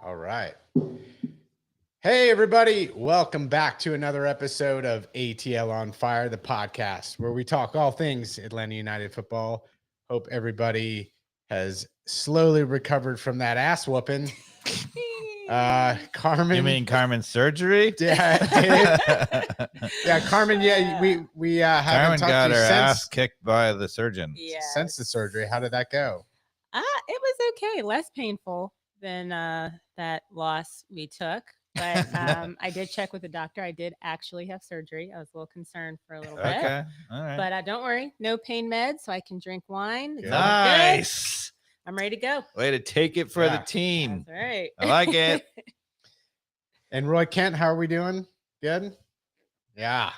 All right. Hey, everybody. Welcome back to another episode of ATL on Fire, the podcast where we talk all things Atlanta United football. Hope everybody has slowly recovered from that ass whooping. Carmen. You mean Carmen's surgery? Yeah, Dave. Yeah, Carmen. Yeah, we haven't Carmen talked got to you her since, ass kicked by the surgeon. since the surgery. How did that go? It was okay. Less painful than that loss we took. But I did check with the doctor. I did actually have surgery. I was a little concerned for a little bit. Okay, all right. But don't worry, no pain meds, so I can drink wine. It's all Nice. good. I'm ready to go. Way to take it for the team. That's right. I like it. And Roy Kent, how are we doing? Good? Yeah.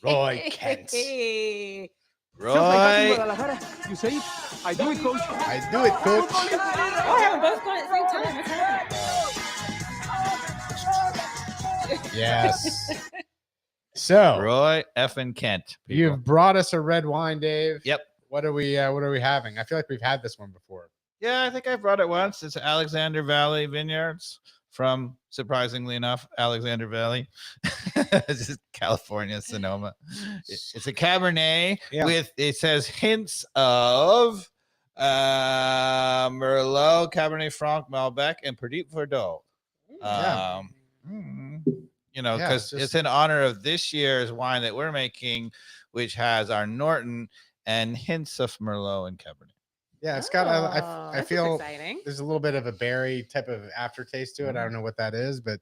Roy Kent. Hey. Roy. You say, I do it, coach. I do it, coach. Oh, we're both going at the same time. What's happening? Yes. So, Roy effing Kent. people. you've brought us a red wine, Dave. Yep. What are we having? I feel like we've had this one before. Yeah, I think I brought it once. It's Alexander Valley Vineyards from, surprisingly enough, Alexander Valley. It's just California, Sonoma. It's a Cabernet with, it says hints of Merlot, Cabernet Franc, Malbec, and Petit Verdot. Yeah. You know, Yeah, because it's in honor of this year's wine that we're making, which has our Norton and hints of Merlot and Cabernet. Yeah, it's got. I that's feel exciting. there's a little bit of a berry type of aftertaste to it. I don't know what that is, but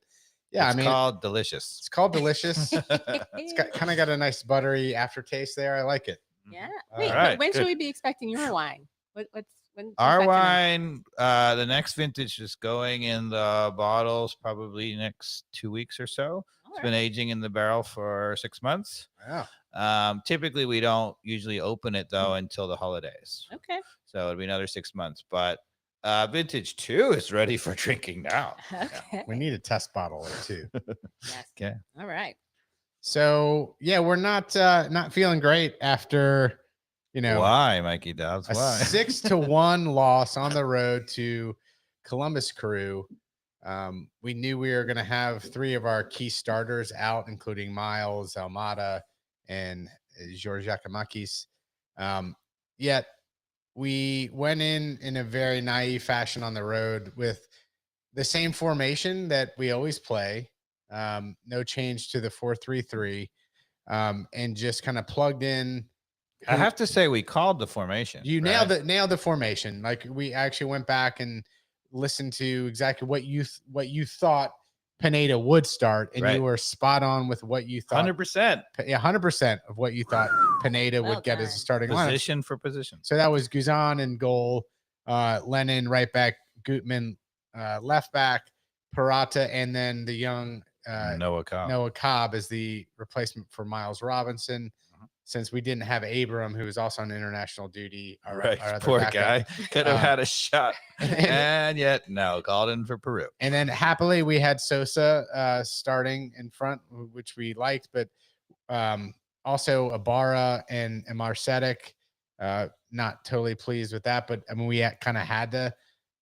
yeah, It's I mean, called Delicious. it's called delicious. It's got kind of got a nice buttery aftertaste there. I like it. Yeah. All Wait, right, when good. should we be expecting your wine? When's Our that wine, the next vintage is going in the bottles probably next 2 weeks or so. It's been aging in the barrel for 6 months. Yeah. Typically, we don't usually open it though until the holidays. Okay. So it'll be another 6 months. But vintage 2 is ready for drinking now. Okay. We need a test bottle or two. Yes. Okay. All right. So yeah, we're not feeling great after, you know, Why, Mikey Dobbs? a Why? 6-1 loss on the road to Columbus Crew. We knew we were going to have 3 of our key starters out, including Miles, Almada, and George Giacomakis. Yet we went in a very naive fashion on the road with the same formation that we always play. No change to the 4-3-3, and just kind of plugged in. I have to say, we called the formation. You right? nailed the formation. Like, we actually went back and listened to exactly what you thought Pineda would start, and Right. you were spot on with what you thought. 100% 100% of what you thought Pineda Well would get as a done. starting lineup. position for position. So that was Guzan in goal, Lennon right back, Gutman left back, Parata, and then the young Noah Cobb. Noah Cobb as the replacement for Miles Robinson. Since we didn't have Abram, who was also on international duty. Right, our other poor backup. guy could have had a shot, and yet no, called in for Peru. And then happily we had Sosa starting in front, which we liked, but also Ibarra and Marcetic. Not totally pleased with that, but I mean, we kind of had to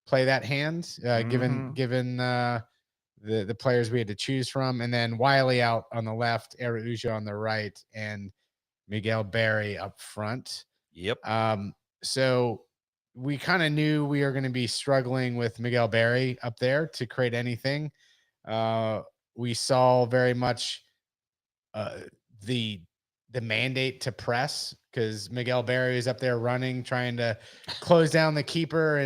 play that hand given the players we had to choose from. And then Wiley out on the left, Araujo on the right, and Miguel Berry up front. Yep. So we kind of knew we were going to be struggling with Miguel Berry up there to create anything. We saw very much the mandate to press, because Miguel Berry is up there running, trying to close down the keeper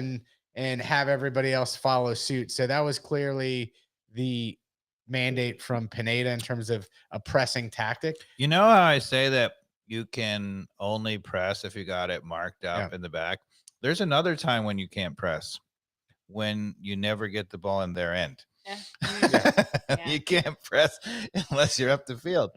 and have everybody else follow suit. So that was clearly the mandate from Pineda in terms of a pressing tactic. You know how I say that you can only press if you got it marked up in the back? There's another time when you can't press, when you never get the ball in their end. You can't press unless you're up the field.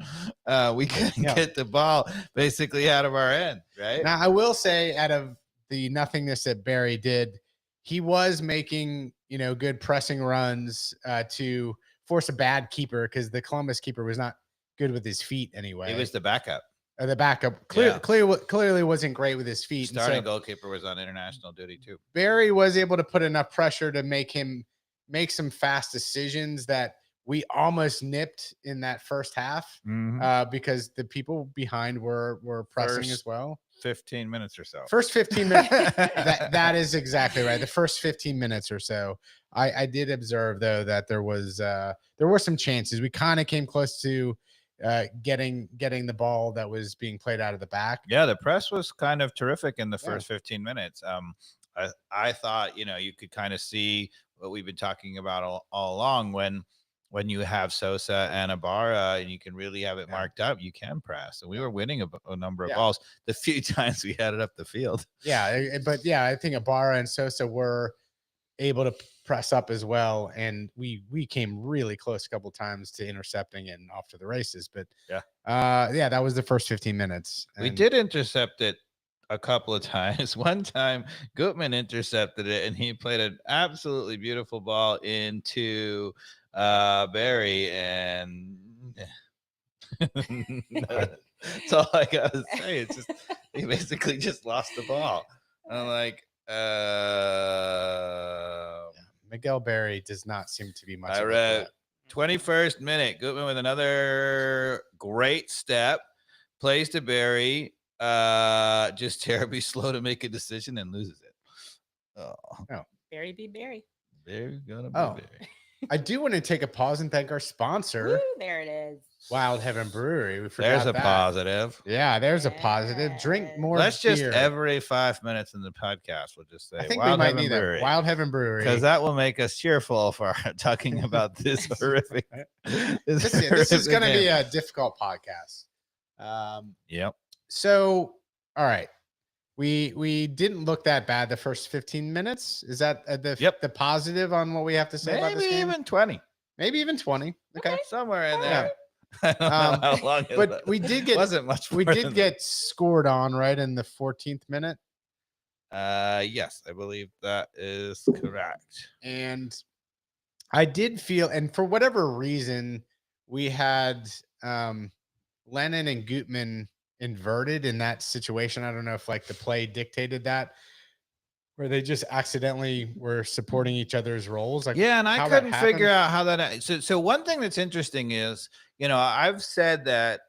We couldn't get the ball basically out of our end, right? Now, I will say, out of the nothingness that Barry did, he was making, good pressing runs to force a bad keeper, because the Columbus keeper was not good with his feet anyway. He was the backup. The backup clearly wasn't great with his feet. Starting goalkeeper was on international duty too. Barry was able to put enough pressure to make him make some fast decisions that we almost nipped in that first half because the people behind were pressing as well. 15 minutes or so. First 15 minutes. that is exactly right. The first 15 minutes or so. I did observe though that there were some chances. We kind of came close to getting the ball that was being played out of the back. Yeah, the press was kind of terrific in the first 15 minutes. I thought, you could kind of see what we've been talking about all along when you have Sosa and Ibarra and you can really have it marked up, you can press. And we were winning a number of balls the few times we had it up the field. Yeah, but I think Ibarra and Sosa were able to press up as well, and we came really close a couple times to intercepting and off to the races. But that was the first 15 minutes. We did intercept it a couple of times. One time Gutman intercepted it and he played an absolutely beautiful ball into Barry, and that's all I gotta say. It's just he basically just lost the ball. I'm like, Miguel Barry does not seem to be much. I read 21st minute, Gutman with another great step, plays to Barry, just terribly slow to make a decision and loses it. Oh. Barry be Barry. Barry gonna be Barry. I do want to take a pause and thank our sponsor. Woo, there it is. Wild Heaven Brewery. We forgot There's a that. Positive. Yeah, there's a positive. Drink more. Let's just beer. every 5 minutes in the podcast, we'll just say I think Wild we might Heaven need Brewery. that. Wild Heaven Brewery. Because that will make us cheerful for talking about this horrific. This is going to be a difficult podcast. Yep. So, all right. We didn't look that bad the first 15 minutes. Is that the positive on what we have to say about this game? Maybe even 20. Maybe even 20. Okay. Somewhere in there. Yeah. I don't know how long it but we did get wasn't much. We did get scored on right in the 14th minute. Yes, I believe that is correct. And I did feel, and for whatever reason, we had Lennon and Gutman inverted in that situation. I don't know if like the play dictated that, where they just accidentally were supporting each other's roles. Like, yeah, and I couldn't figure out how that. So one thing that's interesting is, I've said that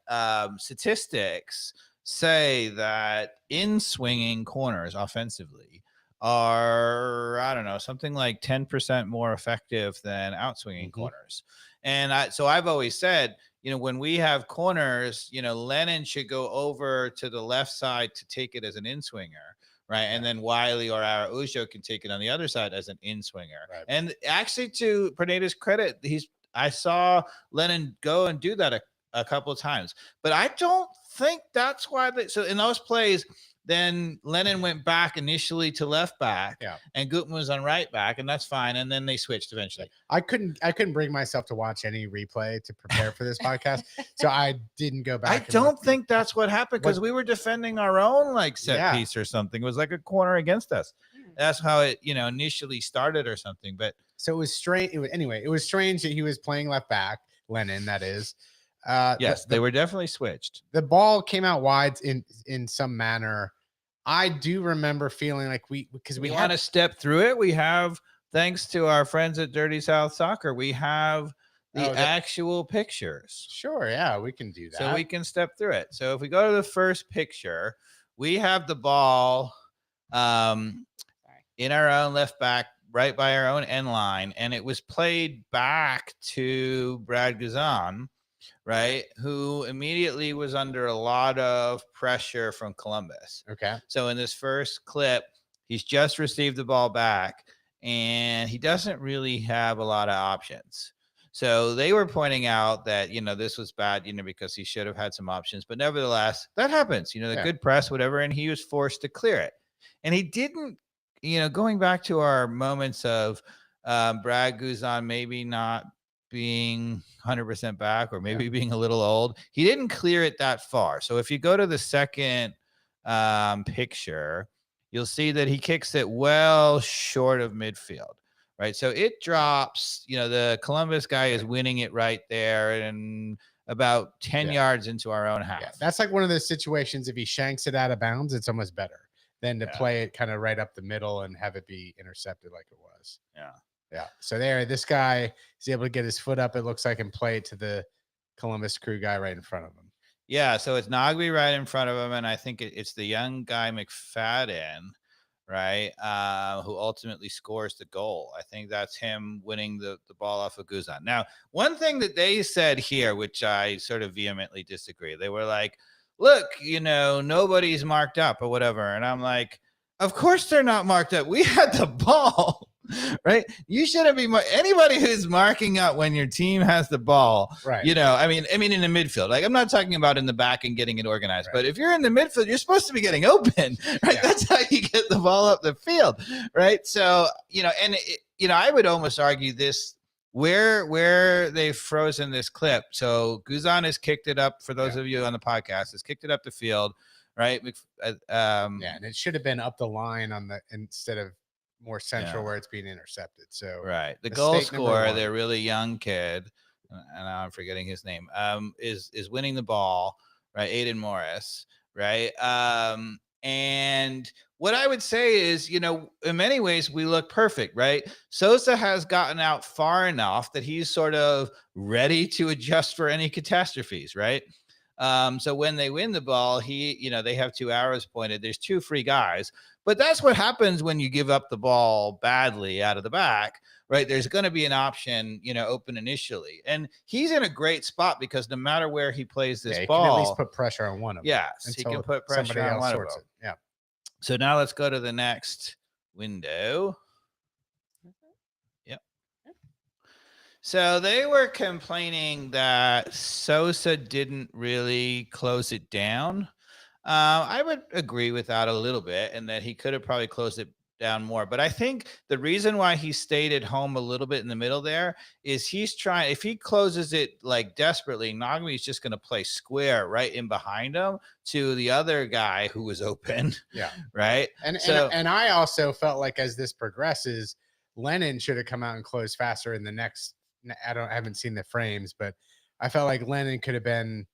statistics say that in swinging corners offensively are, I don't know, something like 10% more effective than out swinging corners. And so I've always said, when we have corners, Lennon should go over to the left side to take it as an in swinger. Right. And then Wiley or Araujo can take it on the other side as an in swinger. Right. And actually, to Pineda's credit, I saw Lennon go and do that a couple of times, but I don't think that's why. So in those plays, then Lennon went back initially to left back, and Gutman was on right back, and that's fine. And then they switched eventually. I couldn't bring myself to watch any replay to prepare for this podcast, so I didn't go back. I don't think that's what happened, because we were defending our own set piece or something. It was like a corner against us. That's how it initially started or something. But so it was strange. It was strange that he was playing left back, Lennon. That is. Yes, they were definitely switched. The ball came out wide in some manner. I do remember feeling like we want to step through it. We have, thanks to our friends at Dirty South Soccer, we have the actual pictures. Sure, yeah, we can do that. So we can step through it. So if we go to the first picture, we have the ball in our own left back, right by our own end line, and it was played back to Brad Guzan, right, who immediately was under a lot of pressure from Columbus. Okay. So in this first clip, he's just received the ball back, and he doesn't really have a lot of options. So they were pointing out that, this was bad, because he should have had some options. But nevertheless, that happens, the good press, whatever, and he was forced to clear it. And he didn't, going back to our moments of Brad Guzan maybe not being 100% back, or maybe being a little old, he didn't clear it that far. So if you go to the second picture, you'll see that he kicks it well short of midfield, right? So it drops, the Columbus guy is winning it right there and about 10 yards into our own half. Yeah, that's like one of those situations, if he shanks it out of bounds, it's almost better than to play it kind of right up the middle and have it be intercepted like it was. Yeah. Yeah. So this guy is able to get his foot up, it looks like, and play it to the Columbus Crew guy right in front of him. Yeah, so it's Nagbe right in front of him, and I think it's the young guy McFadden, right, who ultimately scores the goal. I think that's him winning the ball off of Guzan. Now, one thing that they said here, which I sort of vehemently disagree, they were like, look, nobody's marked up or whatever. And I'm like, of course they're not marked up. We had the ball. Right, you shouldn't be anybody who's marking up when your team has the ball. Right. I mean, in the midfield. Like, I'm not talking about in the back and getting it organized, but if you're in the midfield, you're supposed to be getting open. Right, that's how you get the ball up the field. Right, so I would almost argue this where they've frozen this clip. So Guzan has kicked it up. For those of you on the podcast, has kicked it up the field. Right, and it should have been up the line instead of more central where it's being intercepted. So right, the goal scorer, the really young kid, and I'm forgetting his name, is winning the ball, right? Aiden Morris, right? And what I would say is, in many ways we look perfect, right? Sosa has gotten out far enough that he's sort of ready to adjust for any catastrophes, right? So when they win the ball, they have 2 arrows pointed. There's 2 free guys, but that's what happens when you give up the ball badly out of the back, right? There's going to be an option, open initially, and he's in a great spot because no matter where he plays this ball, he can at least put pressure on one of them. Yes, he can put pressure on one of them. Yeah. So now let's go to the next window. So they were complaining that Sosa didn't really close it down. I would agree with that a little bit, and that he could have probably closed it down more. But I think the reason why he stayed at home a little bit in the middle there is he's trying, if he closes it like desperately, Nagbe is just going to play square right in behind him to the other guy who was open. Yeah. Right. And I also felt like as this progresses, Lennon should have come out and closed faster in the next. I haven't seen the frames, but I felt like Lennon could have been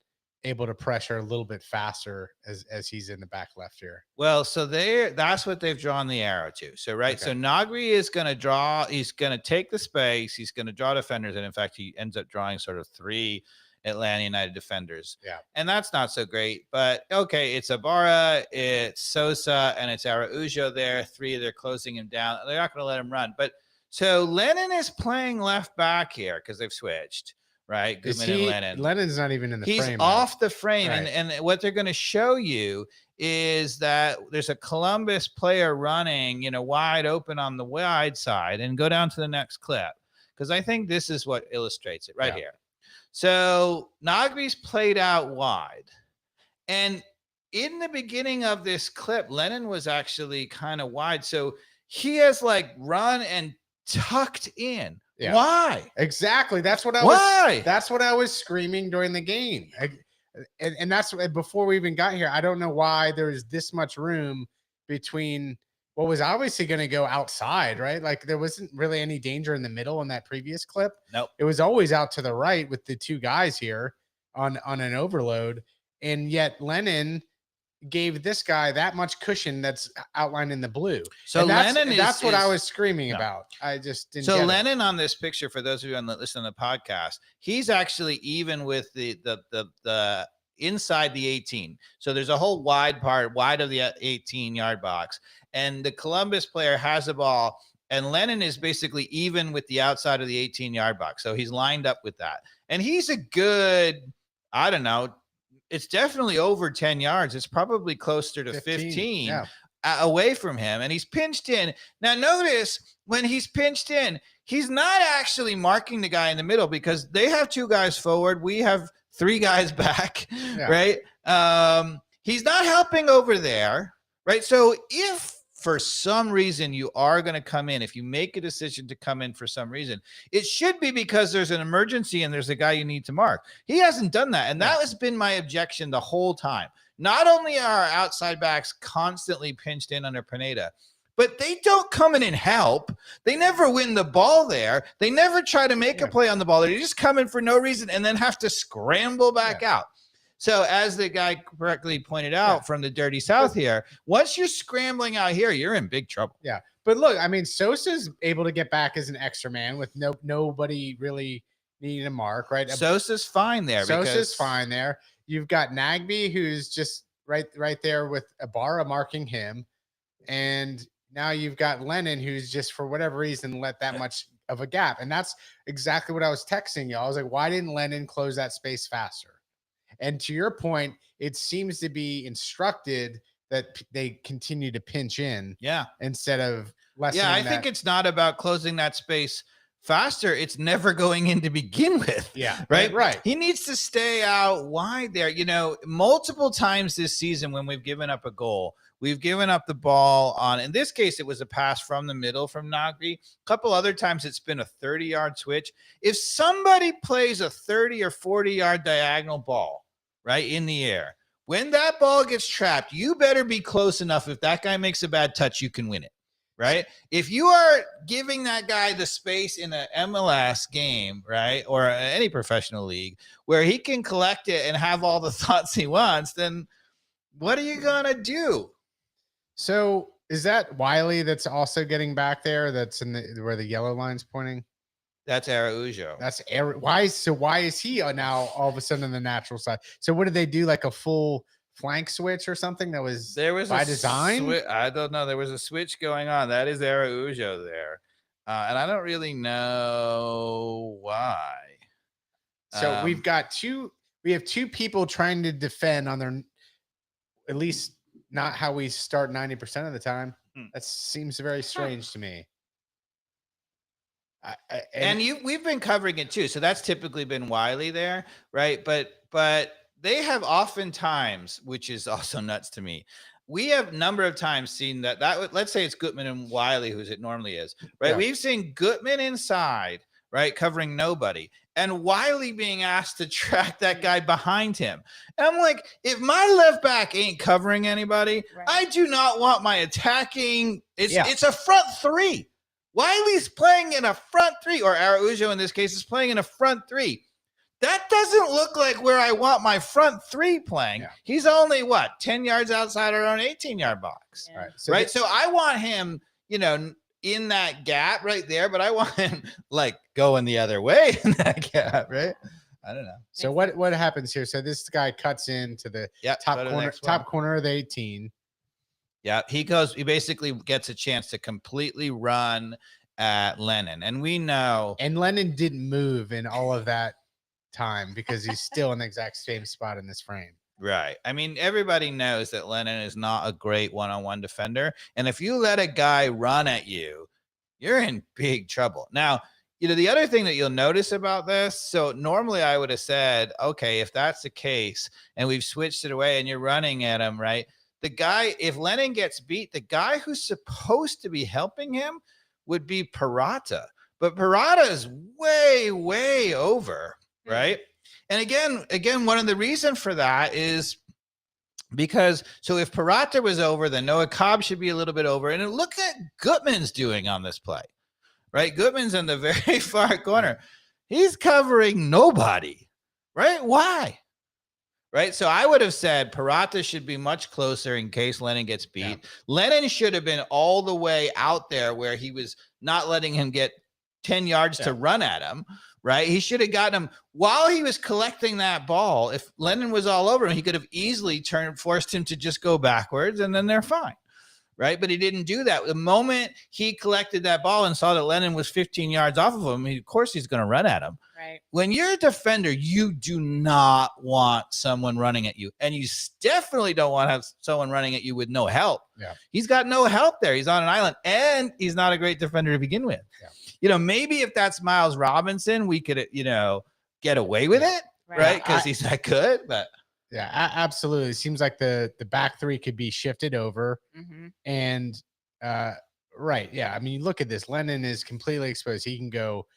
able to pressure a little bit faster as he's in the back left here. Well, so that's what they've drawn the arrow to. So, right. Okay. So Nagbe is going to draw, he's going to take the space. He's going to draw defenders. And in fact, he ends up drawing sort of 3 Atlanta United defenders. Yeah. And that's not so great, but okay. It's Ibarra, it's Sosa, and it's Araujo there. 3, they're closing him down. They're not going to let him run, but so Lennon is playing left back here because they've switched, right? Goodman and Lennon. Lennon's not even in the frame. He's off the frame. Right. And what they're going to show you is that there's a Columbus player running, wide open on the wide side, and go down to the next clip, because I think this is what illustrates it right here. So Nagbe's played out wide. And in the beginning of this clip, Lennon was actually kind of wide. So he has run and tucked in. Yeah. Why? Exactly. That's what I was screaming during the game. And that's before we even got here. I don't know why there's this much room between what was obviously going to go outside, right? Like there wasn't really any danger in the middle in that previous clip. Nope. It was always out to the right with the 2 guys here on an overload. And yet Lennon gave this guy that much cushion that's outlined in the blue. So that's what I was screaming about. I just didn't. So Lennon on this picture, for those of you on the listen to the podcast, he's actually even with the inside the 18. So there's a whole wide of the 18-yard box, and the Columbus player has the ball, and Lennon is basically even with the outside of the 18-yard box. So he's lined up with that, and he's a good, I don't know, it's definitely over 10 yards. It's probably closer to 15 away from him. And he's pinched in. Now, notice when he's pinched in, he's not actually marking the guy in the middle, because they have 2 guys forward. We have 3 guys back, right? He's not helping over there, right? So if for some reason you are going to come in, if you make a decision to come in for some reason, it should be because there's an emergency and there's a guy you need to mark. He hasn't done that. And that has been my objection the whole time. Not only are our outside backs constantly pinched in under Pineda, but they don't come in and help. They never win the ball there. They never try to make a play on the ball. They just come in for no reason and then have to scramble back out. So as the guy correctly pointed out from the Dirty South here, once you're scrambling out here, you're in big trouble. Yeah. But look, I mean, Sosa's able to get back as an extra man with nobody really needing to mark, right? Sosa's fine there. Sosa's fine there. You've got Nagby, who's just right there with Ibarra marking him. And now you've got Lennon, who's just for whatever reason let that much of a gap. And that's exactly what I was texting you. I was like, why didn't Lennon close that space faster? And to your point, it seems to be instructed that they continue to pinch in. Yeah. Instead of lessening. Yeah, I think it's not about closing that space faster. It's never going in to begin with. Yeah. Right. Right. He needs to stay out wide there. Multiple times this season when we've given up a goal, we've given up the ball on, in this case, it was a pass from the middle from Nagby. A couple other times it's been a 30-yard switch. If somebody plays a 30 or 40-yard diagonal ball, right, in the air, when that ball gets trapped, you better be close enough. If that guy makes a bad touch, you can win it. Right. If you are giving that guy the space in an MLS game, right, or any professional league where he can collect it and have all the thoughts he wants, then what are you going to do? So is that Wiley that's also getting back there? That's where the yellow line's pointing? That's Araujo. That's why is he now all of a sudden on the natural side? So what did they do? Like a full flank switch or something that was by design? I don't know. There was a switch going on. That is Araujo there. And I don't really know why. So we have two people trying to defend on their, at least not how we start 90% of the time. That seems very strange to me. We've been covering it too. So that's typically been Wiley there, right? But they have oftentimes, which is also nuts to me. We have a number of times seen that let's say it's Gutman and Wiley, who's it normally is, right? Yeah. We've seen Gutman inside, right, covering nobody, and Wiley being asked to track that guy behind him. And I'm like, if my left back ain't covering anybody, right, I do not want my attacking. It's a front three. Wiley's playing in a front three, or Araujo in this case is playing in a front three. That doesn't look like where I want my front three playing. Yeah. He's only 10 yards outside our own 18-yard box. Yeah. Right. So I want him, in that gap right there, but I want him going the other way in that gap. Right. I don't know. So what happens here? So this guy cuts into the top corner of the 18. Yeah. He basically gets a chance to completely run at Lennon. And we know. And Lennon didn't move in all of that time because he's still in the exact same spot in this frame. Right. I mean, everybody knows that Lennon is not a great one-on-one defender. And if you let a guy run at you, you're in big trouble. Now, the other thing that you'll notice about this, so normally I would have said, okay, if that's the case and we've switched it away and you're running at him, right? The guy, if Lennon gets beat, the guy who's supposed to be helping him would be Purata. But Purata is way, way over. Right. And again, one of the reasons for that is because if Purata was over, then Noah Cobb should be a little bit over. And look at Gutman's doing on this play, right? Gutman's in the very far corner. He's covering nobody, right? Why? Right. So I would have said Purata should be much closer in case Lennon gets beat. Yeah. Lennon should have been all the way out there where he was not letting him get 10 yards to run at him. Right. He should have gotten him while he was collecting that ball. If Lennon was all over him, he could have easily forced him to just go backwards and then they're fine. Right. But he didn't do that. The moment he collected that ball and saw that Lennon was 15 yards off of him, of course, he's going to run at him. Right. When you're a defender, you do not want someone running at you. And you definitely don't want to have someone running at you with no help. Yeah. He's got no help there. He's on an island and he's not a great defender to begin with. Yeah. Maybe if that's Miles Robinson, we could, get away with it, right? Because he's that good. But yeah, absolutely. It seems like the back three could be shifted over. Mm-hmm. And right. Yeah. I mean, look at this. Lennon is completely exposed. He can go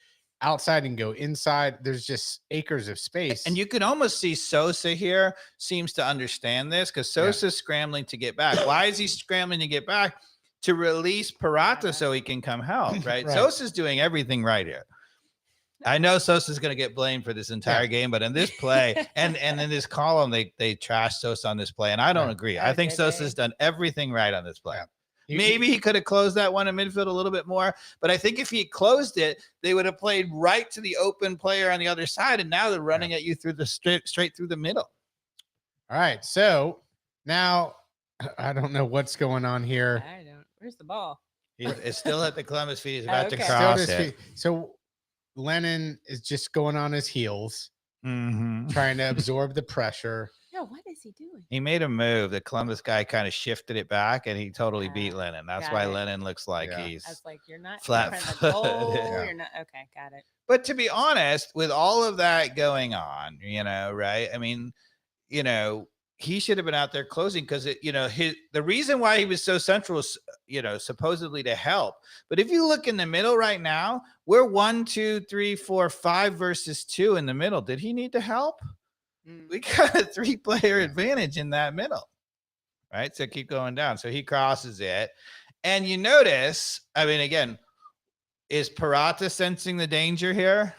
outside and go inside. There's just acres of space. And you can almost see Sosa here seems to understand this because Sosa's scrambling to get back. Why is he scrambling to get back? To release Purata so he can come help, right? Sosa's doing everything right here. I know Sosa's going to get blamed for this entire game, but in this play and in this column, they trash Sosa on this play, and I don't agree. I think Sosa's done everything right on this play. Maybe he could have closed that one in midfield a little bit more. But I think if he closed it, they would have played right to the open player on the other side. And now they're running at you through the straight through the middle. All right. So now I don't know what's going on here. I don't. Where's the ball? It's still at the Columbus feet. He's about to Okay. Still cross this it. feet. So Lennon is just going on his heels, Mhm. trying to absorb the pressure. No, what is he doing? He made a move. The Columbus guy kind of shifted it back, and he totally beat Lennon. That's got why it. Lennon looks like Yeah. I he's was like, you're not flat in front of the goal. Yeah. You're not. Okay, got it. But to be honest, with all of that going on, right? I mean, he should have been out there closing because the reason why he was so central was, supposedly to help. But if you look in the middle right now, we're 1, 2, 3, 4, 5 versus 2 in the middle. Did he need to help? We got a 3-player advantage in that middle, right? So keep going down. So he crosses it. And you notice, I mean, again, is Parata sensing the danger here?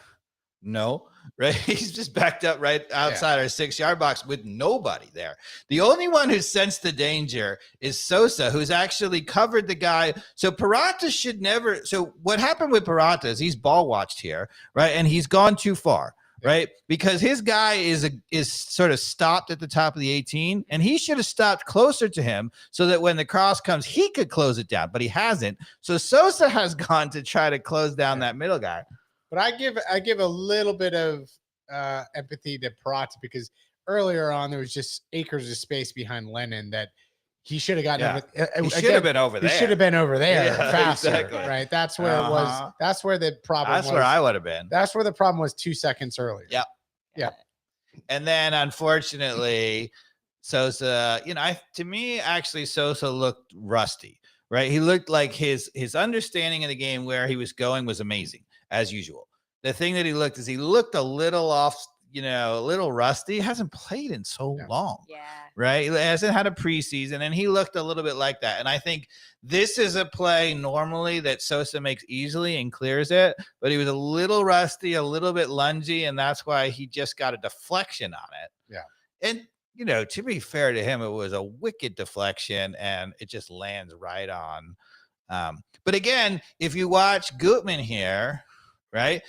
No, right? He's just backed up right outside our 6-yard box with nobody there. The only one who sensed the danger is Sosa, who's actually covered the guy. So Parata should never. So what happened with Parata is he's ball watched here, right? And he's gone too far, right? Because his guy is sort of stopped at the top of the 18, and he should have stopped closer to him so that when the cross comes, he could close it down, but he hasn't. So Sosa has gone to try to close down that middle guy. But I give a little bit of empathy to Parata because earlier on there was just acres of space behind Lennon that he should have gotten. He should have been over there. He should have been over there Yeah, faster, exactly. right? That's where it was. That's where the problem. That's was. where I would have been. That's where the problem was 2 seconds earlier. Yep. Yeah. And then unfortunately, Sosa, to me, actually, Sosa looked rusty, right? He looked like his understanding of the game, where he was going, was amazing, as usual. The thing that he looked a little off, a little rusty. He hasn't played in so long. Yeah. Right? He hasn't had a preseason, and he looked a little bit like that. And I think this is a play normally that Sosa makes easily and clears it, but he was a little rusty, a little bit lungy, and that's why he just got a deflection on it. Yeah. And, to be fair to him, it was a wicked deflection, and it just lands right on. But again, if you watch Gutman here, right?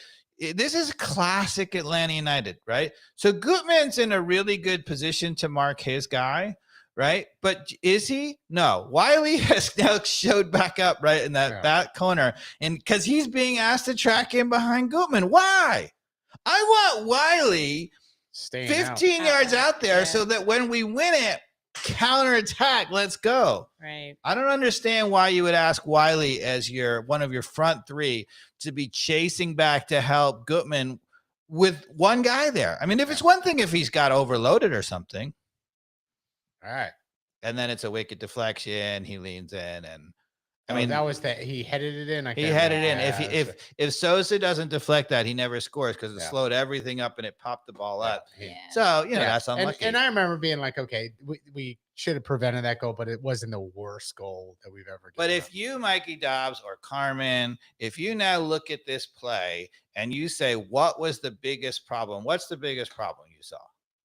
This is classic Atlanta United, right? So Gutman's in a really good position to mark his guy, right? But is he? No. Wiley has now showed back up right in that corner, and because he's being asked to track in behind Gutman. Why? I want Wiley Staying 15 yards out there so that when we win it, counterattack. Let's go. Right. I don't understand why you would ask Wiley as one of your front 3 to be chasing back to help Gutman with one guy there. I mean, if it's one thing if he's got overloaded or something. All right. And then it's a wicked deflection. He leans in, and I mean, that was that he headed it in. He headed in. If Sosa doesn't deflect that, he never scores because it slowed everything up and it popped the ball up. Yeah. So that's unlucky. And I remember being like, okay, we should have prevented that goal, but it wasn't the worst goal that we've ever done. But if you, Mikey Dobbs or Carmen, if you now look at this play and you say, what was the biggest problem? What's the biggest problem you saw?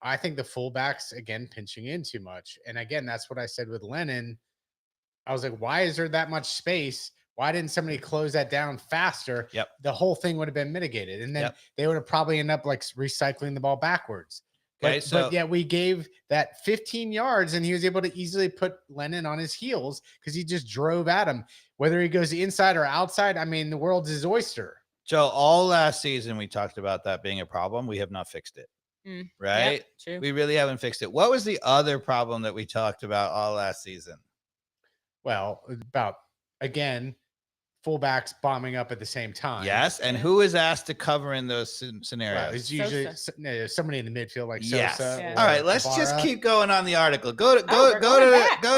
I think the fullbacks, again, pinching in too much. And again, that's what I said with Lennon. I was like, why is there that much space? Why didn't somebody close that down faster? Yep. The whole thing would have been mitigated. And then they would have probably ended up like recycling the ball backwards. Okay, but yeah, we gave that 15 yards and he was able to easily put Lennon on his heels because he just drove at him. Whether he goes inside or outside, I mean, the world's his oyster. So all last season, we talked about that being a problem. We have not fixed it. Right? Yep, true. We really haven't fixed it. What was the other problem that we talked about all last season? Well, about, again, fullbacks bombing up at the same time. Yes, and who is asked to cover in those scenarios? Well, it's usually somebody in the midfield like Sosa. Yeah. All right, let's just keep going on the article. Go to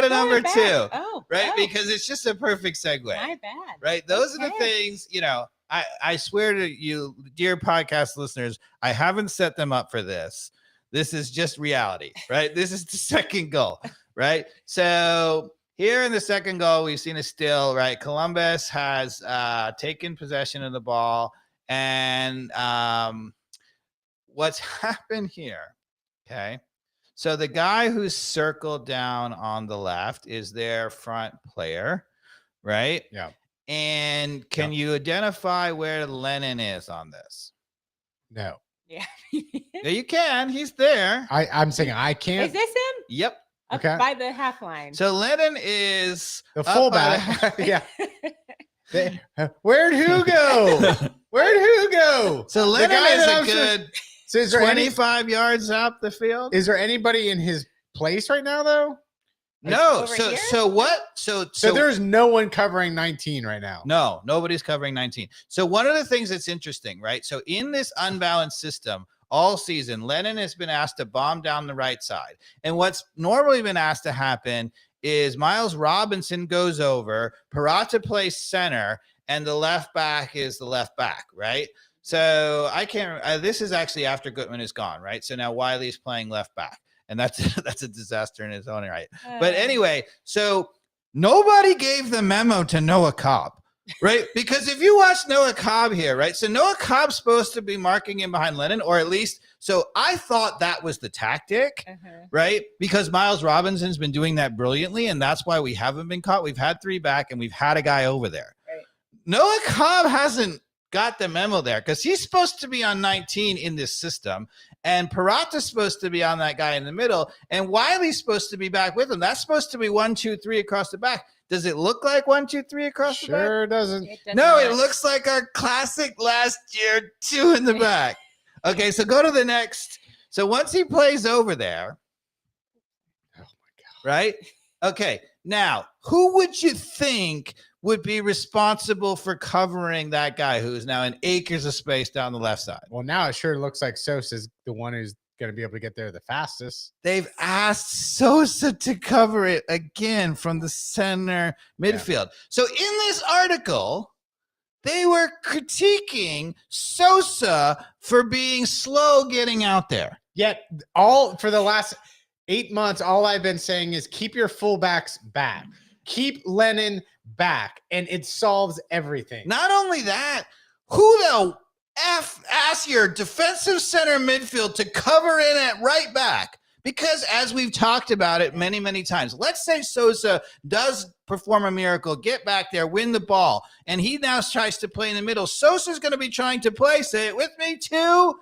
number 2. Oh, right? Because it's just a perfect segue. My bad. Right? Those are the things, I swear to you, dear podcast listeners, I haven't set them up for this. This is just reality, right? This is the second goal, right? So here in the second goal, we've seen a still, right? Columbus has taken possession of the ball. And what's happened here, okay? So the guy who's circled down on the left is their front player, right? Yeah. And can you identify where Lennon is on this? No. Yeah. Yeah, you can. He's there. I'm saying I can't. Is this him? Yep. Up Okay. by the half line. So Lennon is The up by fullback. Yeah. Where'd who go? Where'd who go? So The Lennon guy is that a I'm good So is there 25 yards up the field. is there anybody in his place right now though? No. Over So here? so what? So there's no one covering 19 right now. no, nobody's covering 19. So one of the things that's interesting, right? So in this unbalanced system all season, Lennon has been asked to bomb down the right side. And what's normally been asked to happen is Miles Robinson goes over, Parata plays center, and the left back is the left back, right? So I can't, this is actually after Gutman is gone, right? So now Wiley's playing left back. And that's a disaster in its own right. But anyway, so nobody gave the memo to Noah Cobb, right? Because if you watch Noah Cobb here, right? So Noah Cobb's supposed to be marking in behind Lennon, or at least, so I thought that was the tactic, right? Because Miles Robinson's been doing that brilliantly, and that's why we haven't been caught. We've had 3 back, and we've had a guy over there. Right. Noah Cobb hasn't got the memo there because he's supposed to be on 19 in this system, and Parata's supposed to be on that guy in the middle, and Wiley's supposed to be back with him. That's supposed to be 1, 2, 3 across the back. Does it look like 1, 2, 3 across the back? Sure doesn't. No, it looks like our classic last year 2 in the back. Okay, so go to the next. So once he plays over there, Oh my God. right? Okay, now who would you think would be responsible for covering that guy who is now in acres of space down the left side? Well, now it sure looks like Sosa's the one who's going to be able to get there the fastest. They've asked Sosa to cover it again from the center midfield. So in this article, they were critiquing Sosa for being slow getting out there. Yet all for the last 8 months, all I've been saying is keep your fullbacks back. Keep Lennon back, and it solves everything. Not only that, who the F asked your defensive center midfield to cover in at right back? Because as we've talked about it many, many times, let's say Sosa does perform a miracle, get back there, win the ball, and he now tries to play in the middle. Sosa's going to be trying to play, say it with me, to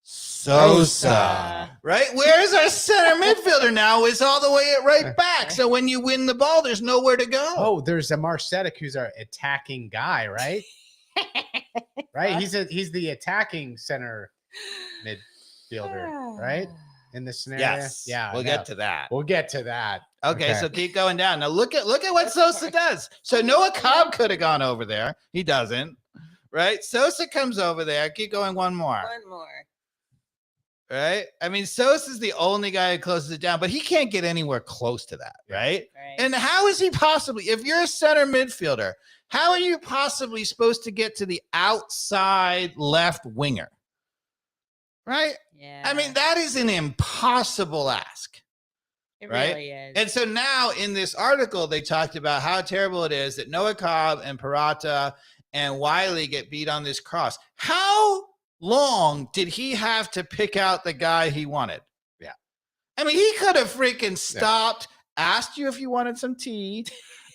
Sosa. Right? Where's our center midfielder now? Is all the way at right back. So when you win the ball, there's nowhere to go. Oh, there's a Marcetic who's our attacking guy, right? Right? He's the attacking center midfielder, right? In this scenario. Yes. Yeah. We'll get to that. We'll get to that. Okay, so keep going down. Now look at what Sosa does. So Noah Cobb could have gone over there. He doesn't. Right? Sosa comes over there. Keep going one more. One more. Right? I mean, Sosa's the only guy who closes it down, but he can't get anywhere close to that, right? And how is he possibly, if you're a center midfielder, how are you possibly supposed to get to the outside left winger? Right? Yeah. I mean, that is an impossible ask. It right? really is. And so now in this article, they talked about how terrible it is that Noah Cobb and Parata and Wiley get beat on this cross. How long did he have to pick out the guy he wanted? Yeah. I mean, he could have freaking stopped, asked you if you wanted some tea,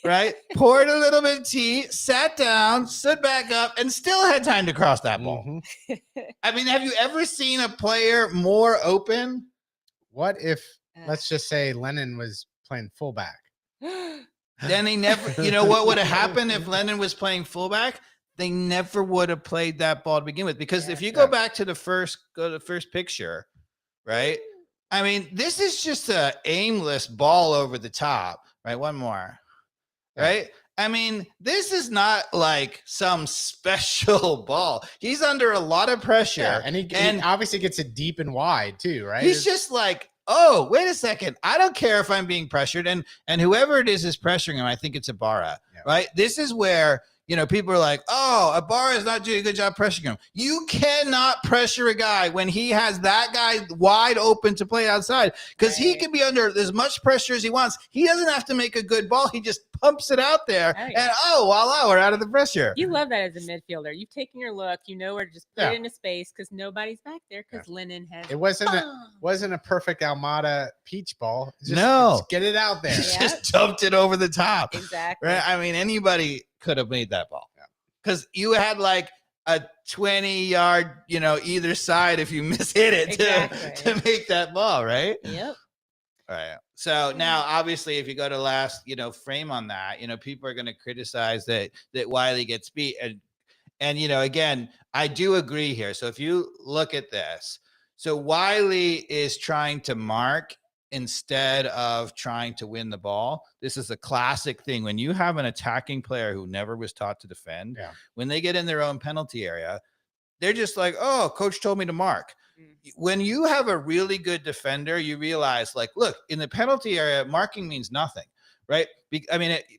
right? Poured a little bit of tea, sat down, stood back up, and still had time to cross that ball. Mm-hmm. I mean, have you ever seen a player more open? What if, let's just say Lennon was playing fullback? Then they never, you know what would have happened if Lennon was playing fullback? They never would have played that ball to begin with. Because if you go back to the first picture, right? I mean, this is just a aimless ball over the top, right? One more, right? I mean, this is not like some special ball. He's under a lot of pressure. Yeah, and he obviously gets it deep and wide too, right? He's just like, oh, wait a second. I don't care if I'm being pressured. And whoever it is pressuring him, I think it's Ibarra, right? This is where, you know, people are like, oh, Ibarra is not doing a good job pressuring him. You cannot pressure a guy when he has that guy wide open to play outside because he can be under as much pressure as he wants. He doesn't have to make a good ball. He just pumps it out there, Oh, yeah. and voila, we're out of the pressure. You love that as a midfielder. You've taken your look. You know where to just put Yeah. it into space because nobody's back there because Lennon has. It wasn't a perfect Almada peach ball. No. Just get it out there. Yeah. Just dumped it over the top. Exactly. Right? I mean, anybody could have made that ball because you had like a 20-yard, either side if you mishit it to make that ball, right? Yep. All right. So now, obviously, if you go to last, frame on that, people are going to criticize that Wiley gets beat, and again, I do agree here. So if you look at this, so Wiley is trying to mark instead of trying to win the ball. This is a classic thing. When you have an attacking player who never was taught to defend, when they get in their own penalty area, they're just like, oh, coach told me to mark. When you have a really good defender, you realize, like, look, in the penalty area, marking means nothing, right?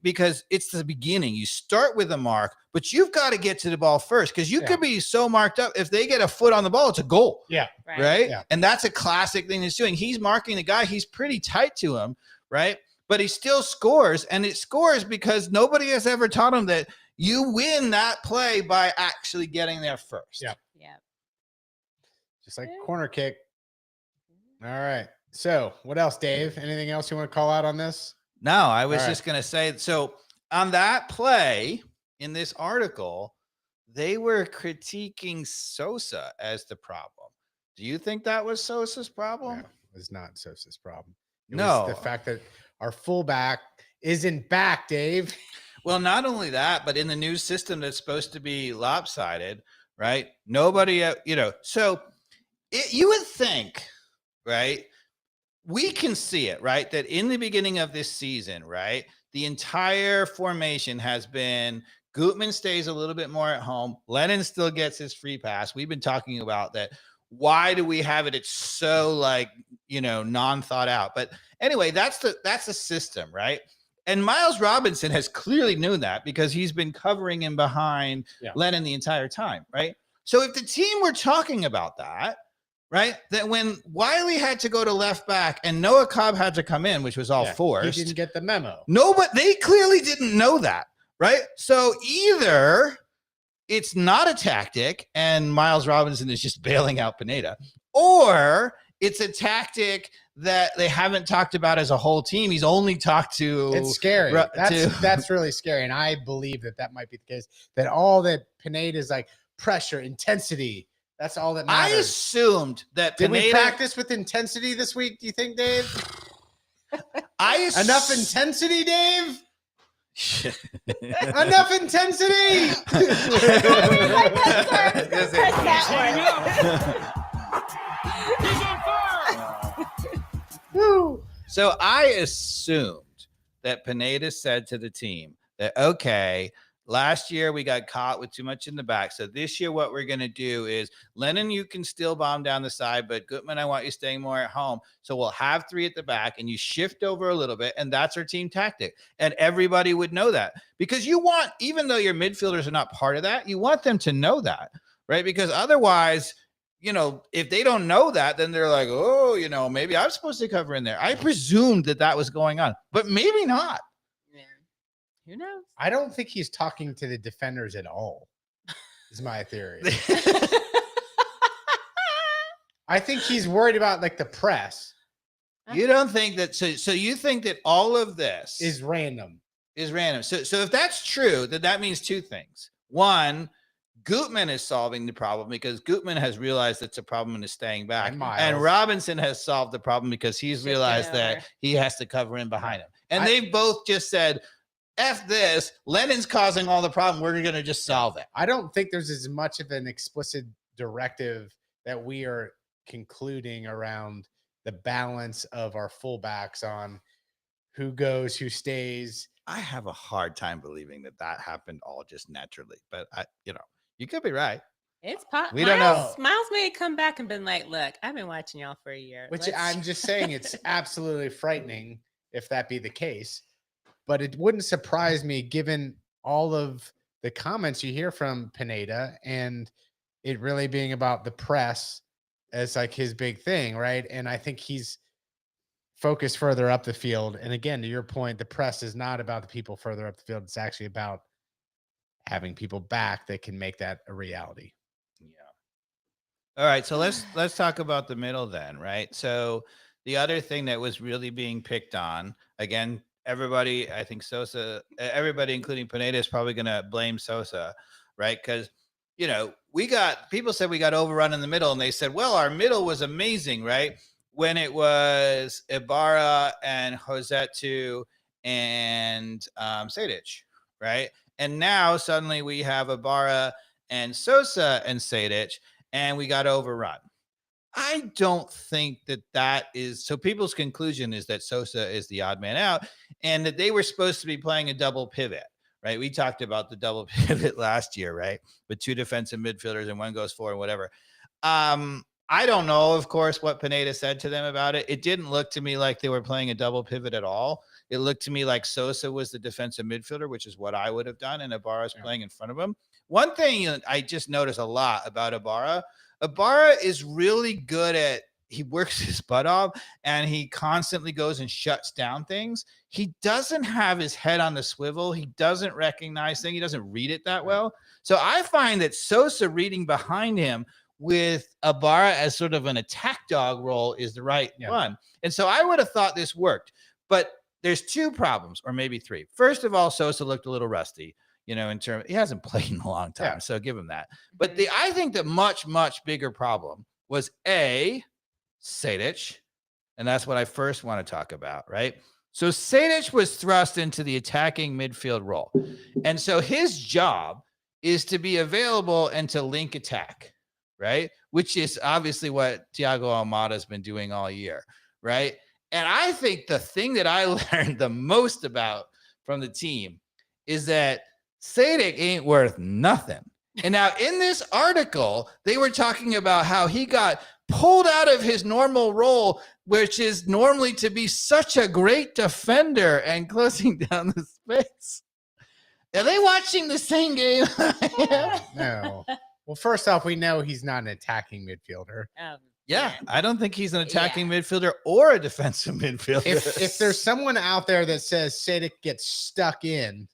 Because it's the beginning. You start with a mark, but you've got to get to the ball first because you could be so marked up. If they get a foot on the ball, it's a goal. Yeah. Right. Yeah. And that's a classic thing he's doing. He's marking the guy. He's pretty tight to him. Right. But he still scores. And it scores because nobody has ever taught him that you win that play by actually getting there first. Yeah. Yeah. Just like corner kick. All right. So what else, Dave? Anything else you want to call out on this? No, I was All right. just going to say, so on that play in this article, they were critiquing Sosa as the problem. Do you think that was Sosa's problem? No, it was not Sosa's problem. It No. was the fact that our fullback isn't back, Dave. Well, not only that, but in the new system that's supposed to be lopsided, right? Nobody, so you would think, right? We can see it, right? That in the beginning of this season, right? The entire formation has been Gutman stays a little bit more at home. Lennon still gets his free pass. We've been talking about that. Why do we have it? It's so non-thought out. But anyway, that's the system, right? And Miles Robinson has clearly known that because he's been covering him behind Lennon the entire time, right? So if the team were talking about that, right, that when Wiley had to go to left back and Noah Cobb had to come in, which was all forced. He didn't get the memo. No, but they clearly didn't know that, right? So either it's not a tactic and Miles Robinson is just bailing out Pineda, or it's a tactic that they haven't talked about as a whole team. He's only talked to. It's scary. That's really scary. And I believe that might be the case, that all that Pineda is like pressure, intensity. That's all that matters. I assumed that Did Pineda, we practice with intensity this week, do you think, Dave? Enough intensity, Dave? Enough intensity! So I assumed that Pineda said to the team that, okay, last year we got caught with too much in the back. So this year what we're going to do is, Lennon, you can still bomb down the side, but Gutman, I want you staying more at home. So we'll have three at the back and you shift over a little bit. And that's our team tactic. And everybody would know that because you want, even though your midfielders are not part of that, you want them to know that, right? Because otherwise, if they don't know that, then they're like, oh, maybe I'm supposed to cover in there. I presumed that was going on, but maybe not. Who knows? I don't think he's talking to the defenders at all, is my theory. I think he's worried about like the press. You don't think that, so you think that all of this is random. So if that's true, then that means two things. One, Gutman is solving the problem because Gutman has realized it's a problem and is staying back. And Robinson has solved the problem because he's realized that he has to cover in behind him. And they've both just said, F this, Lennon's causing all the problem. We're going to just solve it. I don't think there's as much of an explicit directive that we are concluding around the balance of our fullbacks on who goes, who stays. I have a hard time believing that happened all just naturally, but you could be right. It's possible. We don't know. Miles may come back and been like, look, I've been watching y'all for a year. Which I'm just saying it's absolutely frightening if that be the case. But it wouldn't surprise me given all of the comments you hear from Pineda and it really being about the press as like his big thing, right? And I think he's focus further up the field. And again, to your point, the press is not about the people further up the field. It's actually about having people back that can make that a reality. Yeah. All right, so let's talk about the middle then, right? So the other thing that was really being picked on, again, everybody, I think everybody, including Pineda, is probably going to blame Sosa, right? Because people said we got overrun in the middle, and they said, well, our middle was amazing, right? When it was Ibarra and Josetu and Sejdic, right? And now suddenly we have Ibarra and Sosa and Sejdic, and we got overrun. I don't think that is so. People's conclusion is that Sosa is the odd man out, and that they were supposed to be playing a double pivot, right? We talked about the double pivot last year, right? With two defensive midfielders and one goes forward, whatever. I don't know, of course, what Pineda said to them about it. It didn't look to me like they were playing a double pivot at all. It looked to me like Sosa was the defensive midfielder, which is what I would have done, and Ibarra's playing in front of him. One thing I just noticed a lot about Ibarra is really good at, he works his butt off, and he constantly goes and shuts down things. He doesn't have his head on the swivel. He doesn't recognize things. He doesn't read it that well. So I find that Sosa reading behind him with Ibarra as sort of an attack dog role is the right one. And so I would have thought this worked, but there's two problems, or maybe three. First of all, Sosa looked a little rusty, in terms, he hasn't played in a long time, so give him that. But I think the much, much bigger problem was Sejdic, and that's what I first want to talk about, right? So Sejdic was thrust into the attacking midfield role. And so his job is to be available and to link attack, right? Which is obviously what Thiago Almada has been doing all year, right? And I think the thing that I learned the most about from the team is that Sejdic ain't worth nothing. And now in this article, they were talking about how he got pulled out of his normal role, which is normally to be such a great defender and closing down the space. Are they watching the same game? No. Well, first off, we know he's not an attacking midfielder. I don't think he's an attacking midfielder or a defensive midfielder. If there's someone out there that says Sejdic gets stuck in,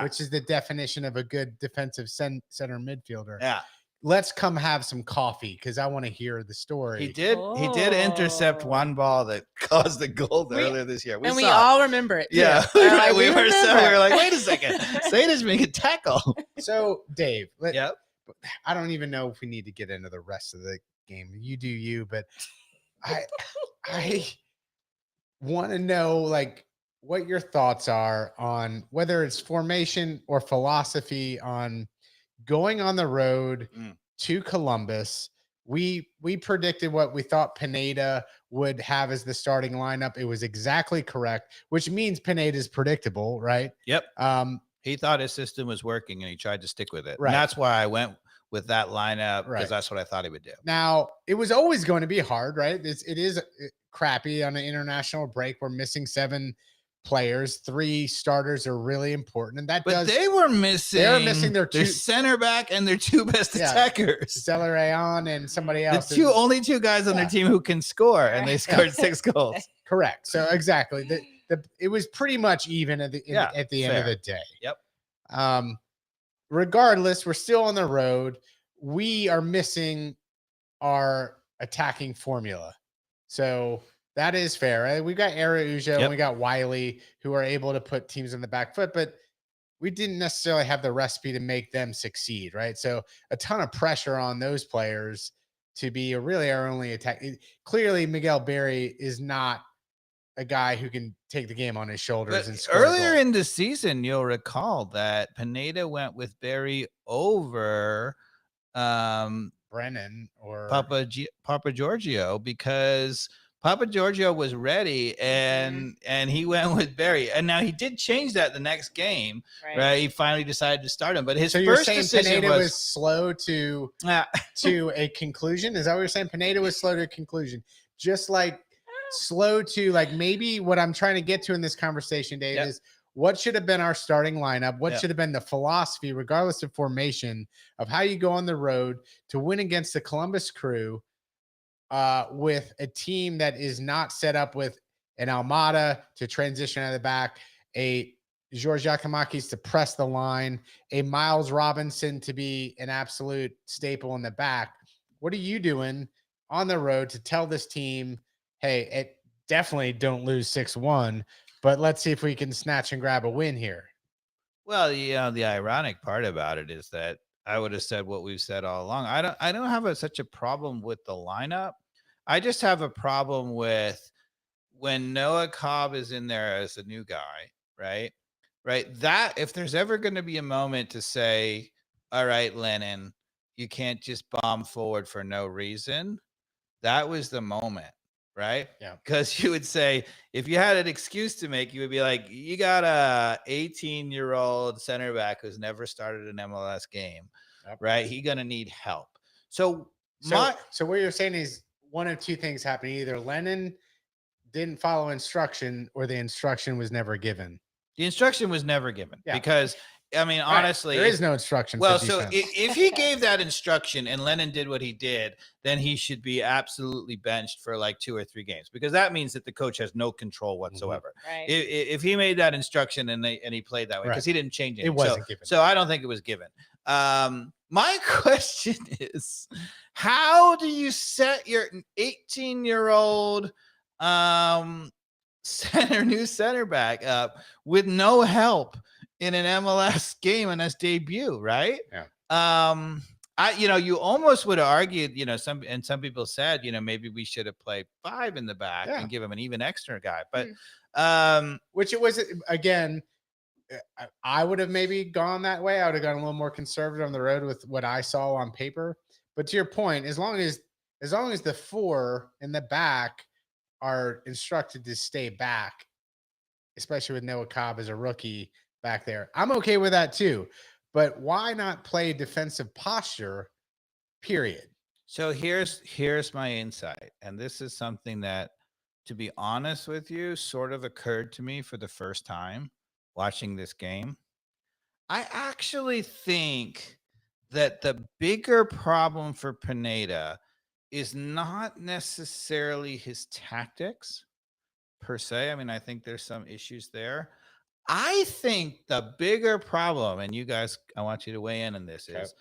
which is the definition of a good defensive center midfielder, let's come have some coffee, because I want to hear the story. He did intercept one ball that caused the goal earlier this year. We all remember it. Yeah. We were like, wait a second. Sejdic make a tackle. So, Dave, I don't even know if we need to get into the rest of the game. You do you, but I want to know, like, what your thoughts are on whether it's formation or philosophy on going on the road to Columbus. We predicted what we thought Pineda would have as the starting lineup. It was exactly correct, which means Pineda is predictable, right? Yep. He thought his system was working and he tried to stick with it. Right. And that's why I went with that lineup, because that's what I thought he would do. Now, it was always going to be hard, right? It is crappy on an international break. We're missing 7 players. 3 starters are really important, and they were missing. They were missing their center back and their 2 best attackers, Celereon and somebody else. The only 2 guys on their team who can score, and they scored 6 goals. Correct. So exactly, it was pretty much even at the end of the day. Yep. Regardless, we're still on the road. We are missing our attacking formula. So that is fair. Right? We got Araujo and we got Wiley, who are able to put teams on the back foot, but we didn't necessarily have the recipe to make them succeed, right? So a ton of pressure on those players to be really our only attack. Clearly, Miguel Berry is not a guy who can take the game on his shoulders and score. Earlier in the season, you'll recall that Pineda went with Berry over Brennan or Papa Giorgio, because Papa Giorgio was ready and he went with Berry. And now he did change that the next game, right? He finally decided to start him. But his first decision Pineda was slow to a conclusion. Is that what you're saying? Pineda was slow to a conclusion, just like slow to, like, maybe what I'm trying to get to in this conversation, Dave, is what should have been our starting lineup? What should have been the philosophy, regardless of formation, of how you go on the road to win against the Columbus Crew with a team that is not set up with an Almada to transition out of the back, a George Giacomakis to press the line, a Miles Robinson to be an absolute staple in the back. What are you doing on the road to tell this team, hey, it definitely don't lose 6-1, but let's see if we can snatch and grab a win here? Well, the ironic part about it is that I would have said what we've said all along. I don't have such a problem with the lineup. I just have a problem with when Noah Cobb is in there as a new guy, right? Right. That if there's ever going to be a moment to say, all right, Lennon, you can't just bomb forward for no reason. That was the moment, right? Yeah. Because you would say, if you had an excuse to make, you would be like, you got a 18-year-old center back who's never started an MLS game, right? He's going to need help. So what you're saying is one of two things happened. Either Lennon didn't follow instruction or the instruction was never given. The instruction was never given because, I mean, honestly, there is no instruction. Well, so if he gave that instruction and Lennon did what he did, then he should be absolutely benched for like 2 or 3 games, because that means that the coach has no control whatsoever. Right. If he made that instruction and he played that way, because he didn't change anything. It wasn't given. So I don't think it was given. My question is, how do you set your 18-year-old new center back up with no help in an MLS game in his debut, right? Yeah. You almost would have argued, some people said, maybe we should have played 5 in the back and give him an even extra guy. But which it was, again, I would have maybe gone that way. I would have gone a little more conservative on the road with what I saw on paper. But to your point, as long as the 4 in the back are instructed to stay back, especially with Noah Cobb as a rookie back there, I'm okay with that too. But why not play defensive posture, period? So here's my insight. And this is something that, to be honest with you, sort of occurred to me for the first time watching this game. I actually think that the bigger problem for Pineda is not necessarily his tactics per se. I mean, I think there's some issues there. I think the bigger problem, and you guys, I want you to weigh in on this, is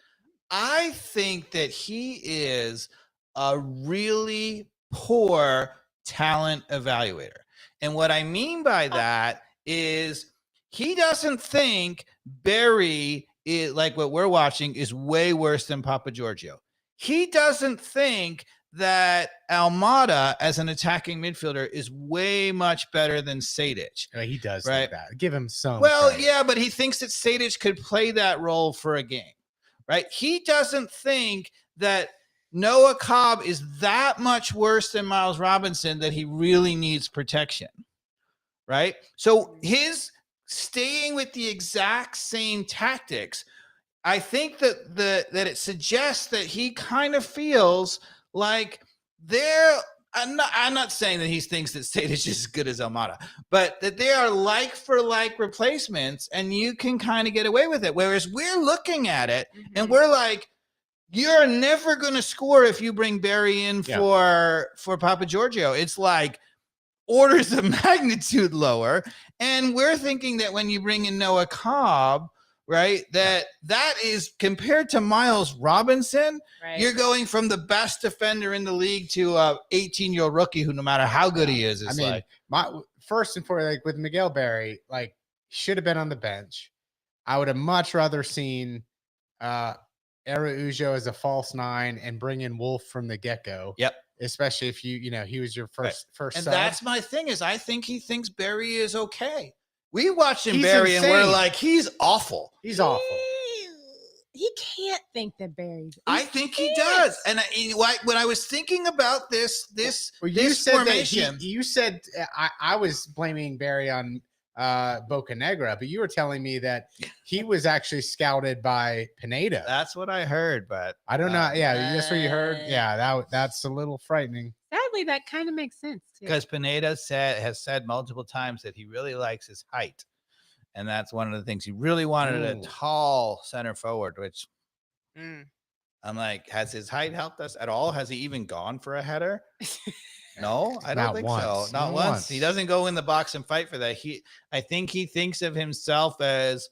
I think that he is a really poor talent evaluator. And what I mean by that is he doesn't think Barry, is like what we're watching, is way worse than Papa Giorgio. He doesn't think that Almada as an attacking midfielder is way much better than Sejdic. He does think that. Give him some. Well, yeah, but he thinks that Sejdic could play that role for a game, right? He doesn't think that Noah Cobb is that much worse than Miles Robinson that he really needs protection, right? So his staying with the exact same tactics, I think that it suggests that he kind of feels like I'm not saying that he thinks that Sejdic is as good as Almada, but that they are like for like replacements, and you can kind of get away with it. Whereas we're looking at it and we're like, you're never going to score if you bring Barry in for Papa Giorgio. It's like orders of magnitude lower. And we're thinking that when you bring in Noah Cobb, right, that is compared to Miles Robinson, you're going from the best defender in the league to a 18-year-old rookie who, no matter how good he is, my first and foremost, like with Miguel Barry, like, should have been on the bench. I would have much rather seen Araujo as a false 9 and bring in Wolf from the get-go. Yep. Especially if he was your first and sub. That's my thing, is I think he thinks Barry is okay. We watched him, He's Barry, insane. and we're like, he's awful. He's awful. He can't think that Barry's. I think he does. And when I was thinking about this formation, you said I was blaming Barry on Bocanegra, but you were telling me that he was actually scouted by Pineda. That's what I heard, but I don't know. Yeah, that's what you heard. Yeah, that's a little frightening. Sadly, that kind of makes sense too. Because Pineda has said multiple times that he really likes his height, and that's one of the things he really wanted, a tall center forward. Which, I'm like, has his height helped us at all? Has he even gone for a header? No, I don't Not think once. so. Not once. He doesn't go in the box and fight for that. I think he thinks of himself as,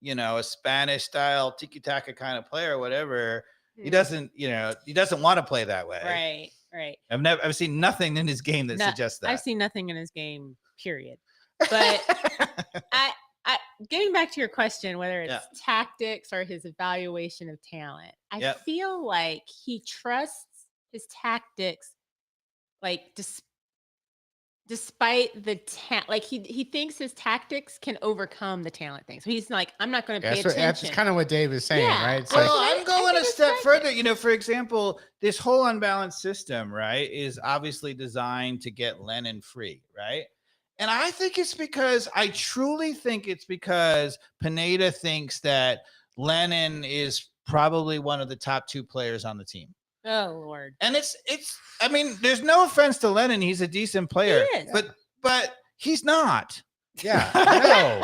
a Spanish style tiki-taka kind of player or whatever. He doesn't want to play that way. Right. I've seen nothing in his game that suggests that. I've seen nothing in his game, period. But I getting back to your question, whether it's tactics or his evaluation of talent, I feel like he trusts his tactics, like despite the like he thinks his tactics can overcome the talent thing. So he's like, I'm not going to pay attention. That's kind of what Dave is saying, right? It's well, I'm going a step further. For example, this whole unbalanced system, right, is obviously designed to get Lennon free, right? And I truly think it's because Pineda thinks that Lennon is probably one of the top 2 players on the team. Oh Lord. And I mean, there's no offense to Lennon. He's a decent player, but he's not. Yeah. No,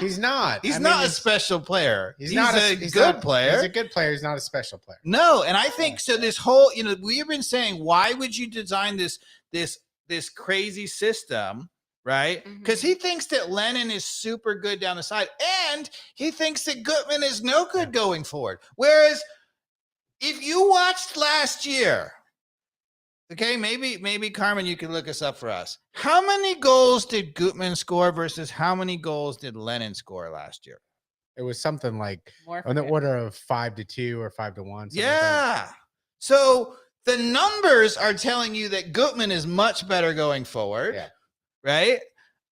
he's not. He's not a special player. He's not a good player. He's a good player. He's not a special player. No. And I think so. This whole, we've been saying, why would you design this crazy system? Right? Because he thinks that Lennon is super good down the side, and he thinks that Gutman is no good going forward. Whereas if you watched last year, okay, maybe Carmen, you can look us up for us. How many goals did Gutman score versus how many goals did Lennon score last year? It was something like on the order of 5-2 or 5-1. Yeah. Like so the numbers are telling you that Gutman is much better going forward. Yeah. Right?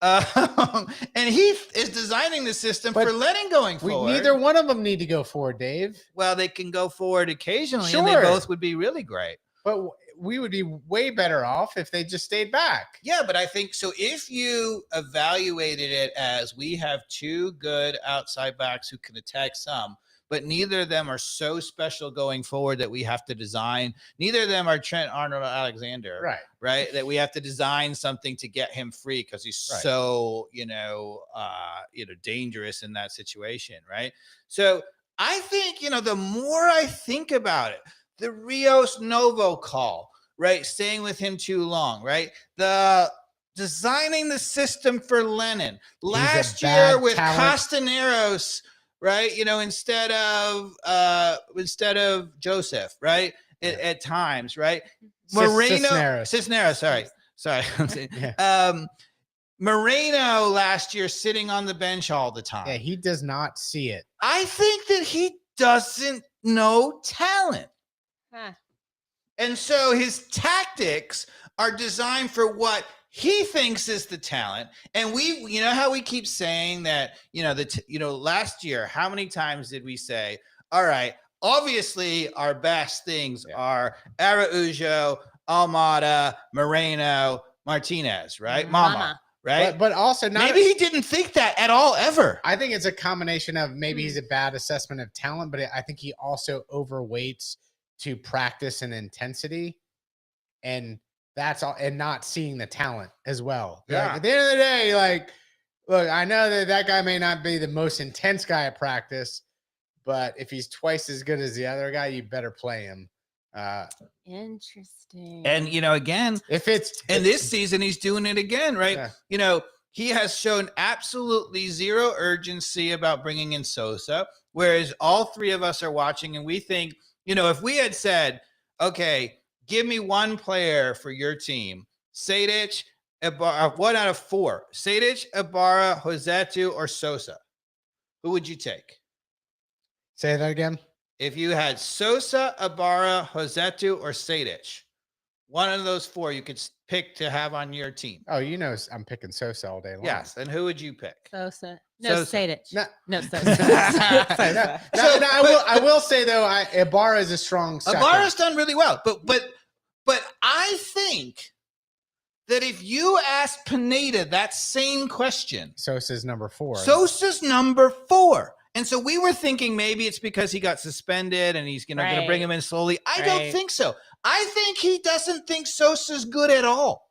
And he is designing the system for Lennon going forward. Neither one of them need to go forward, Dave. Well, they can go forward occasionally, and they both would be really great. But we would be way better off if they just stayed back. Yeah, but I think so. If you evaluated it as we have 2 good outside backs who can attack some, but neither of them are so special going forward that we have to design. Neither of them are Trent Arnold-Alexander, right? That we have to design something to get him free because he's so, dangerous in that situation, right? So I think, the more I think about it, the Rios Novo call, right? Staying with him too long, right? The designing the system for Lennon last year with Castaneros, right? Instead of Joseph, right? At times, right? Cisneros, sorry. Moreno last year sitting on the bench all the time. Yeah, he does not see it. I think that he doesn't know talent. And so his tactics are designed for what he thinks is the talent. And we, how we keep saying that, last year, how many times did we say, all right, obviously our best things are Araujo, Almada, Moreno, Martinez, right? Mama. Right. But also maybe he didn't think that at all, ever. I think it's a combination of maybe he's a bad assessment of talent, but I think he also overweights to practice and intensity. And that's all, and not seeing the talent as well. Yeah. Like, at the end of the day, like, look, I know that guy may not be the most intense guy at practice, but if he's twice as good as the other guy, you better play him. Interesting. And again, if it's in this season, he's doing it again, right? Yeah. He has shown absolutely zero urgency about bringing in Sosa, whereas all 3 of us are watching and we think, if we had said, okay, give me 1 player for your team, Sejdic, Ibarra, 1 out of 4, Sejdic, Ibarra, Rossetto, or Sosa, who would you take? Say that again. If you had Sosa, Ibarra, Rossetto, or Sejdic, one of those 4 you could pick to have on your team. Oh, I'm picking Sosa all day long. Yes, and who would you pick? Sosa. No, Sejdic. No, Sosa. I will say though, Ibarra is a strong second. Ibarra's done really well, but I think that if you ask Pineda that same question, Sosa's number 4. Sosa's number 4. And so we were thinking maybe it's because he got suspended and he's going to bring him in slowly. I don't think so. I think he doesn't think Sosa's good at all.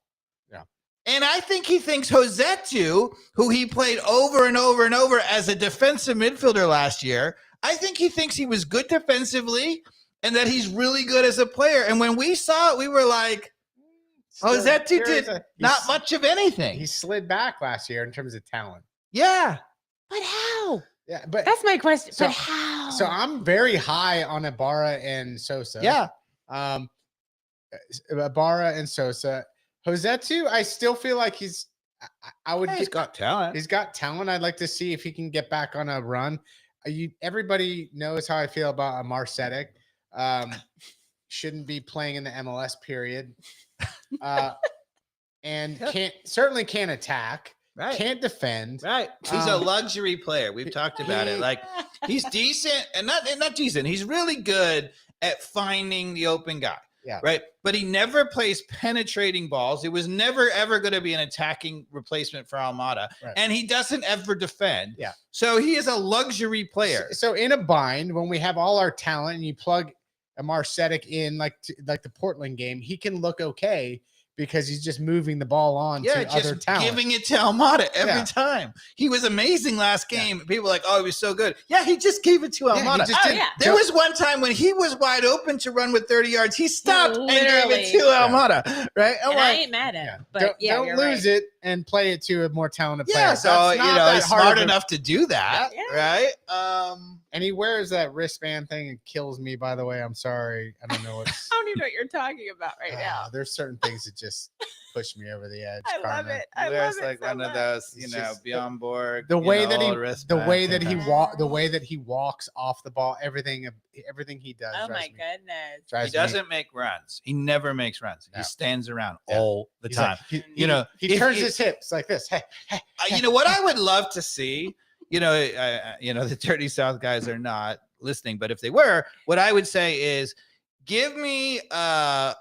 Yeah. And I think he thinks Rossetto, who he played over and over and over as a defensive midfielder last year, I think he thinks he was good defensively and that he's really good as a player. And when we saw it, we were like, "Oh, is that not much of anything?" He slid back last year in terms of talent. Yeah, but how? Yeah, but That's my question. So- but how? So I'm very high on Ibarra and Sosa. yeah. Ibarra and Sosa. Josetu, I still feel like I would. He's got talent. He's got talent. I'd like to see if he can get back on a run. Everybody knows how I feel about Amar Sedic. Shouldn't be playing in the MLS period. And certainly can't attack. Right. Can't defend. Right. He's a luxury player. We've talked about it. Like, he's decent and not decent. He's really good at finding the open guy. Yeah. Right. But he never plays penetrating balls. It was never, ever going to be an attacking replacement for Almada. Right. And he doesn't ever defend. Yeah. So he is a luxury player. So in a bind, when we have all our talent and you plug Amar Sedic in like the Portland game, he can look okay because he's just moving the ball on to other talent. Giving it to Almada every time. He was amazing last game. Yeah. People were like, oh, he was so good. Yeah, he just gave it to Almada. There was one time when he was wide open to run with 30 yards. He stopped and gave it to Almada. Right? And I ain't mad at him. But don't lose it and play it to a more talented player. Yeah, so he's smart enough to do that. Right? And he wears that wristband thing. It kills me, by the way. I'm sorry. I don't know what's I don't even know what you're talking about right now. There's certain things that just push me over the edge. I love it. I There's love it like so one much. of those, Bjorn Borg. The way that he walks off the ball, everything he does. Oh my goodness. He doesn't make runs. He never makes runs. No. He stands around all the time. Like, he turns his hips like this. You know what I would love to see? The Dirty South guys are not listening, but if they were, what I would say is, give me a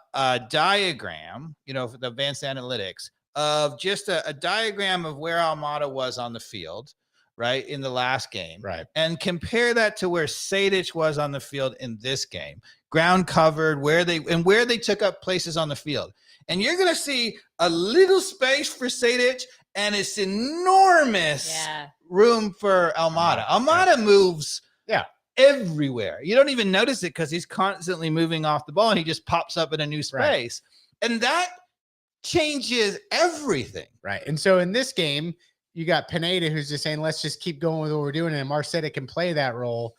diagram, for the advanced analytics of just a diagram of where Almada was on the field, right, in the last game, right, and compare that to where Sejdic was on the field in this game, ground covered, where they took up places on the field, and you're going to see a little space for Sejdic and it's enormous room for Almada. Almada moves everywhere. You don't even notice it because he's constantly moving off the ball and he just pops up in a new space. Right. And that changes everything. Right. And so in this game, you got Pineda who's just saying, let's just keep going with what we're doing. And Marcetta can play that role.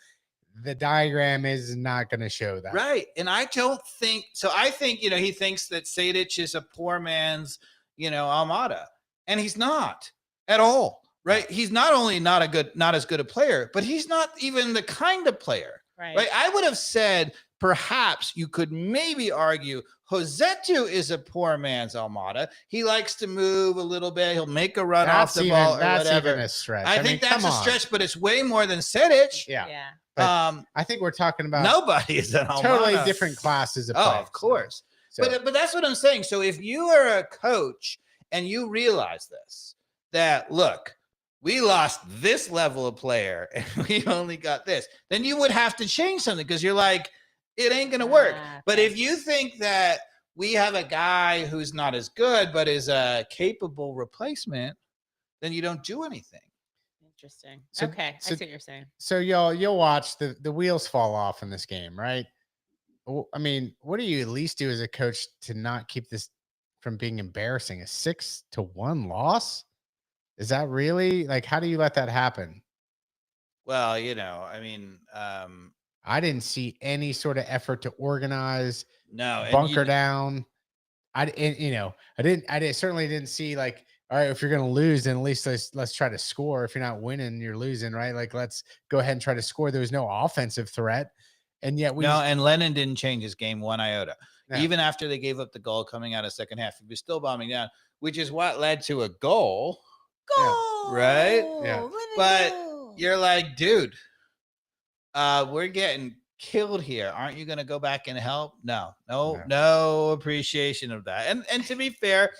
The diagram is not going to show that. Right. And I don't think so. I think, he thinks that Sejdic is a poor man's, Almada. And he's not at all. Right. He's not only not as good a player, but he's not even the kind of player. Right. I would have said perhaps you could maybe argue Josetu is a poor man's Almada. He likes to move a little bit. He'll make a run off the ball or whatever. Even a stretch. I think that's a stretch, but it's way more than Sejdic. Yeah. I think we're talking about nobody is an Almada. Totally different classes of players. Oh, of course. So. But that's what I'm saying. So if you are a coach and you realize this, that look, we lost this level of player and we only got this, then you would have to change something because you're like, it ain't going to work. But if you think that we have a guy who's not as good, but is a capable replacement, then you don't do anything. Interesting. I see what you're saying. So you'll watch the wheels fall off in this game, right? I mean, what do you at least do as a coach to not keep this from being embarrassing? A 6-1 loss? Is that really how do you let that happen? Well, I didn't see any sort of effort to organize, no bunker down. I certainly didn't see all right, if you're going to lose, then at least let's try to score. If you're not winning, you're losing, right? Let's go ahead and try to score. There was no offensive threat. And yet and Lennon didn't change his game one iota. No. Even after they gave up the goal coming out of second half, he was still bombing down, which is what led to a goal. Right? Yeah. But you're like, dude, we're getting killed here. Aren't you going to go back and help? No appreciation of that. And to be fair,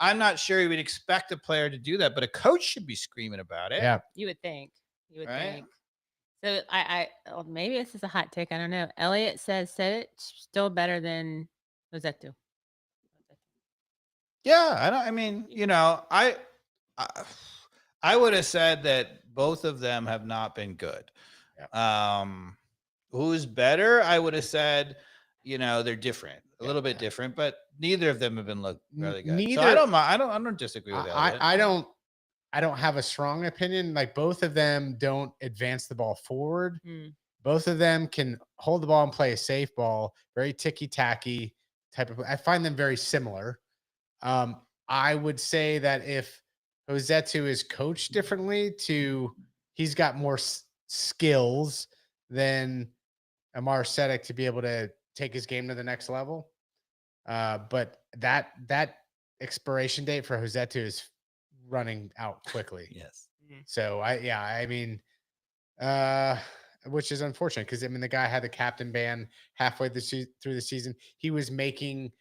I'm not sure you would expect a player to do that, but a coach should be screaming about it. Yeah. You would think. Think. So maybe this is a hot take. I don't know. Elliot says it's still better than Josetu. Yeah. I would have said that both of them have not been good. Yeah. who's better, I would have said, they're different, a little bit different, but neither of them have been looked really good. Neither. So I don't mind. I don't disagree with that. I don't have a strong opinion. Like both of them don't advance the ball forward. Both of them can hold the ball and play a safe ball, very ticky-tacky type of. I find them very similar. I would say that if Rossetto is coached differently, he's got more skills than Amar Sedek to be able to take his game to the next level. But that expiration date for Rossetto is running out quickly. Yes. So which is unfortunate because the guy had the captain ban halfway through the season. He was making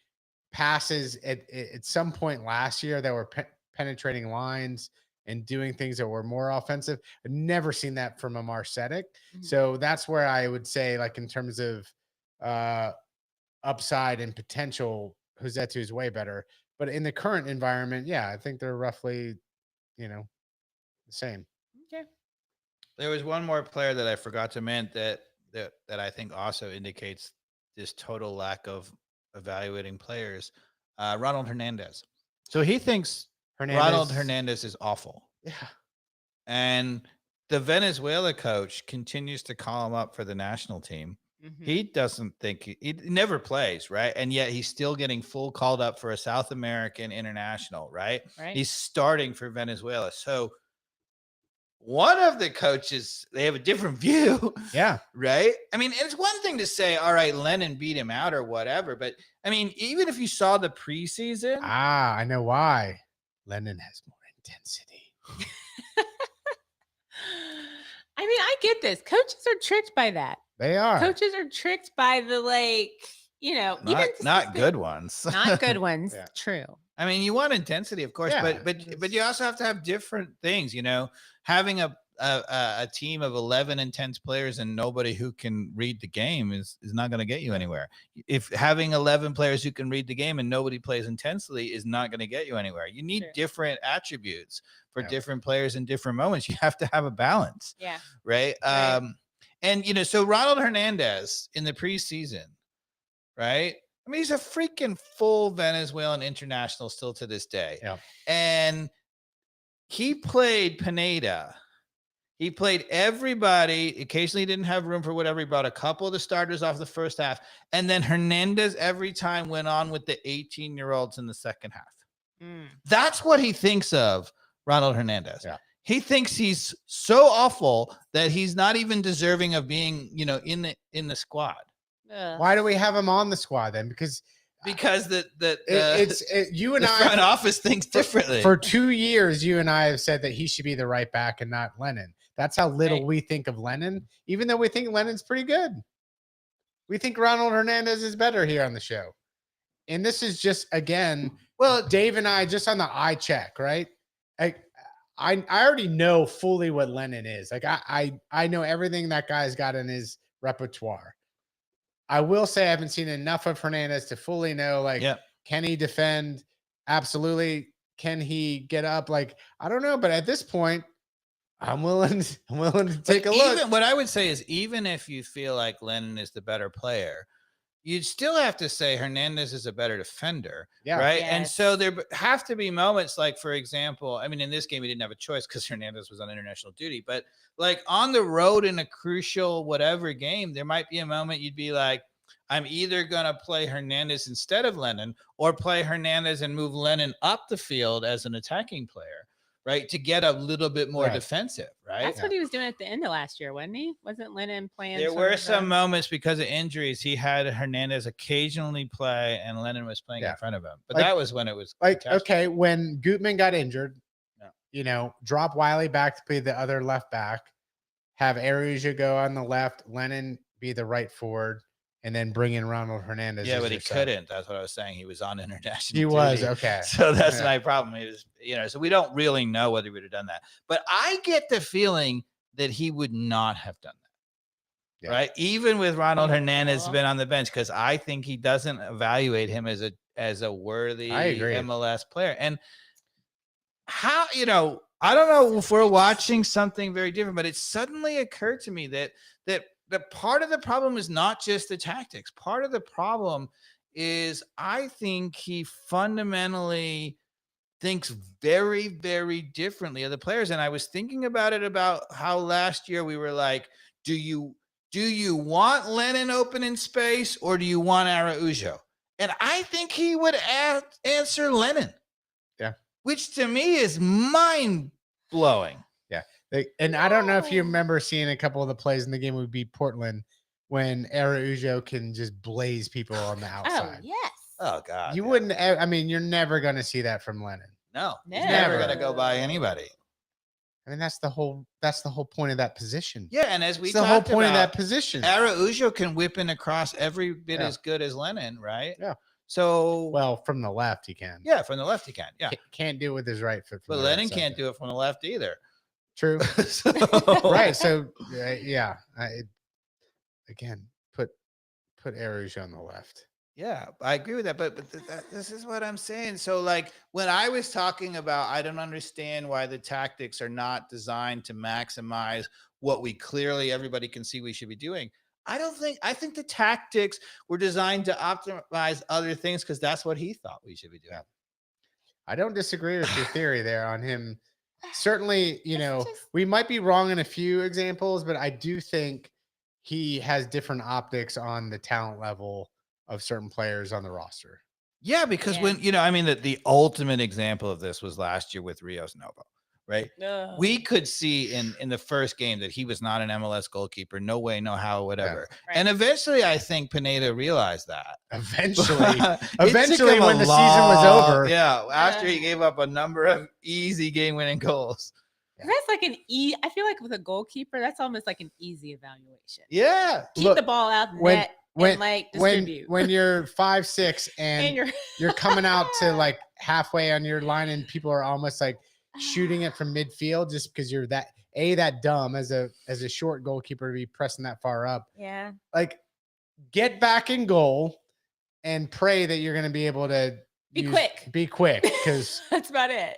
passes at some point last year that were penetrating lines and doing things that were more offensive. I've never seen that from Amar Sedek. So that's where I would say, like in terms of upside and potential, Rossetto is way better. But in the current environment, I think they're roughly, the same. Okay. There was one more player that I forgot to mention that I think also indicates this total lack of evaluating players. Ronald Hernandez. So he thinks Ronald Hernandez is awful. Yeah. And the Venezuela coach continues to call him up for the national team. He doesn't think he never plays, right? And yet he's still getting full called up for a South American international, right? He's starting for Venezuela. So one of the coaches, they have a different view. Yeah. Right. It's one thing to say, all right, Lennon beat him out or whatever. But even if you saw the preseason. I know why. Lennon has more intensity. I get this. Coaches are tricked by that. They are. Coaches are tricked by the not good ones. Not good ones. Yeah. True. You want intensity, of course, but you also have to have different things. Having a team of 11 intense players and nobody who can read the game is not going to get you anywhere. If having 11 players who can read the game and nobody plays intensely is not going to get you anywhere. You need different attributes for different players in different moments. You have to have a balance. Yeah. Right. And so Ronald Hernandez in the preseason, right? He's a freaking full Venezuelan international still to this day. Yeah. And he played Pineda. He played everybody. Occasionally he didn't have room for whatever. He brought a couple of the starters off the first half. And then Hernandez every time went on with the 18-year-olds in the second half. That's what he thinks of Ronald Hernandez. Yeah. He thinks he's so awful that he's not even deserving of being, in the squad. Why do we have him on the squad then? Because you and the front office thinks differently. For 2 years, you and I have said that he should be the right back and not Lennon. That's how little we think of Lennon, even though we think Lennon's pretty good. We think Ronald Hernandez is better here on the show. And this is just, again, Dave and I just on the eye check, right? I already know fully what Lennon is. I know everything that guy's got in his repertoire. I will say I haven't seen enough of Hernandez to fully know, can he defend? Absolutely. Can he get up? I don't know. But at this point, I'm willing to take a look. What I would say is, even if you feel like Lennon is the better player, you'd still have to say Hernandez is a better defender. Yeah. Right. Yes. And so there have to be moments for example, in this game, he didn't have a choice because Hernandez was on international duty, but on the road in a crucial whatever game, there might be a moment you'd be like, I'm either going to play Hernandez instead of Lennon or play Hernandez and move Lennon up the field as an attacking player, right? To get a little bit more defensive, right? That's what he was doing at the end of last year, wasn't he? Wasn't Lennon playing? There were some moments because of injuries. He had Hernandez occasionally play and Lennon was playing in front of him. But that was when it was okay, when Gutman got injured, drop Wiley back to be the other left back, have Araujo go on the left, Lennon be the right forward, and then bring in Ronald Hernandez. Yeah, but he couldn't. That's what I was saying. He was on international duty. Was, okay. So that's my problem. He was, so we don't really know whether he would have done that. But I get the feeling that he would not have done that. Yeah. Right? Even with Ronald Hernandez been on the bench, because I think he doesn't evaluate him as a worthy MLS player. And how, I don't know if we're watching something very different, but it suddenly occurred to me that the part of the problem is not just the tactics. Part of the problem is I think he fundamentally thinks very, very differently of the players. And I was thinking about how last year we were like, do you want Lennon open in space or do you want Araujo? And I think he would answer Lennon. Yeah. Which to me is mind blowing. Yeah. And I don't know if you remember seeing a couple of the plays in the game we beat Portland when Araujo can just blaze people on the outside. Oh, yes. Oh, God. You wouldn't, I mean, you're never going to see that from Lennon. No, he's never going to go by anybody. I mean, that's the whole point of that position. Yeah, and as we talked about, the whole point of that position. Araujo can whip in across every bit as good as Lennon, right? Yeah. So, well, from the left he can. Yeah, from the left he can. Yeah, can't do it with his right foot. But Lennon can't do it from the left either. True. Right. So, yeah. Again, put Araujo on the left. Yeah, I agree with that. But this is what I'm saying. So, like, when I was talking about, I don't understand why the tactics are not designed to maximize what we clearly everybody can see we should be doing. I think the tactics were designed to optimize other things because that's what he thought we should be doing. I don't disagree with your theory there on him. Certainly, we might be wrong in a few examples, but I do think he has different optics on the talent level of certain players on the roster. Yeah, because when, the ultimate example of this was last year with Rios Novo, right? No. We could see in the first game that he was not an MLS goalkeeper. No way, no how, whatever. Yeah. Right. And eventually I think Pineda realized that. Eventually when the season was over. Yeah, after he gave up a number of easy game-winning goals. Yeah. That's like I feel like with a goalkeeper, that's almost like an easy evaluation. Yeah. Keep the ball out net. Distribute. When you're 5'6" and you're coming out to like halfway on your line and people are almost like shooting it from midfield just because you're that dumb as a short goalkeeper to be pressing that far up. Yeah. Like, get back in goal and pray that you're going to be able to be quick because that's about it.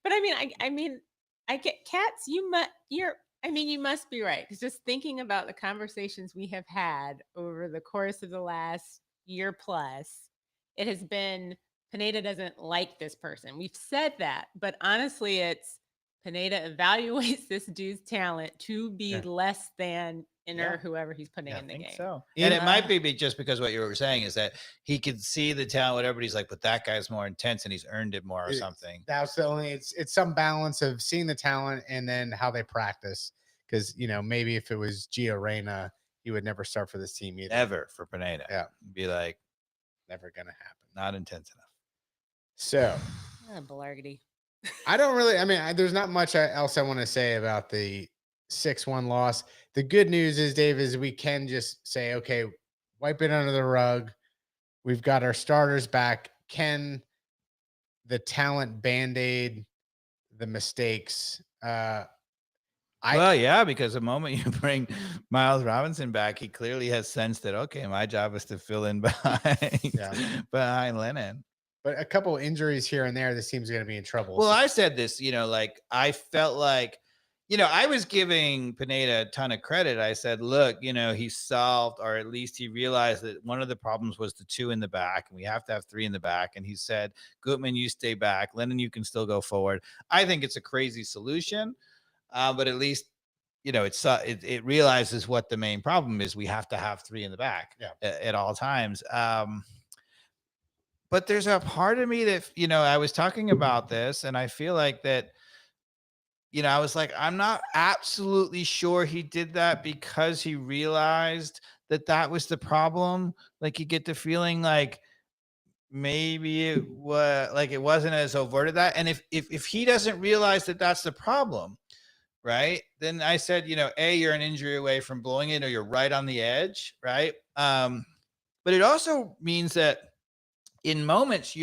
But I mean, I get Cats. You must be right. Because just thinking about the conversations we have had over the course of the last year plus, it has been Pineda doesn't like this person. We've said that, but honestly, it's Pineda evaluates this dude's talent to be less than whoever he's putting in the game. So, and it might be just because what you were saying is that he could see the talent, whatever. He's like, but that guy's more intense and he's earned it more or something. That's the only. It's some balance of seeing the talent and then how they practice. Because maybe if it was Gio Reyna, he would never start for this team either. Never for Pineda. Yeah, be like, never gonna happen. Not intense enough. So, Balargity. I don't really. I mean, there's not much else I want to say about the 6-1 loss. The good news is, Dave, is we can just say, okay, wipe it under the rug. We've got our starters back. Can the talent band-aid the mistakes? Because the moment you bring Miles Robinson back, he clearly has sensed that, okay, my job is to fill in behind Lennon. But a couple of injuries here and there, this team's going to be in trouble. Well, I said this, I felt like, I was giving Pineda a ton of credit. I said, look, he solved, or at least he realized that one of the problems was the 2 in the back, and we have to have 3 in the back. And he said, Gutman, you stay back. Lennon, you can still go forward. I think it's a crazy solution. But at least, it realizes what the main problem is. We have to have 3 in the back at all times. But there's a part of me that, I was talking about this and I feel like that, I was like, I'm not absolutely sure he did that because he realized that was the problem. Like, you get the feeling like maybe it wasn't as overt as that. And if he doesn't realize that that's the problem, right, then I said, you're an injury away from blowing it, or you're right on the edge, right? But it also means that in moments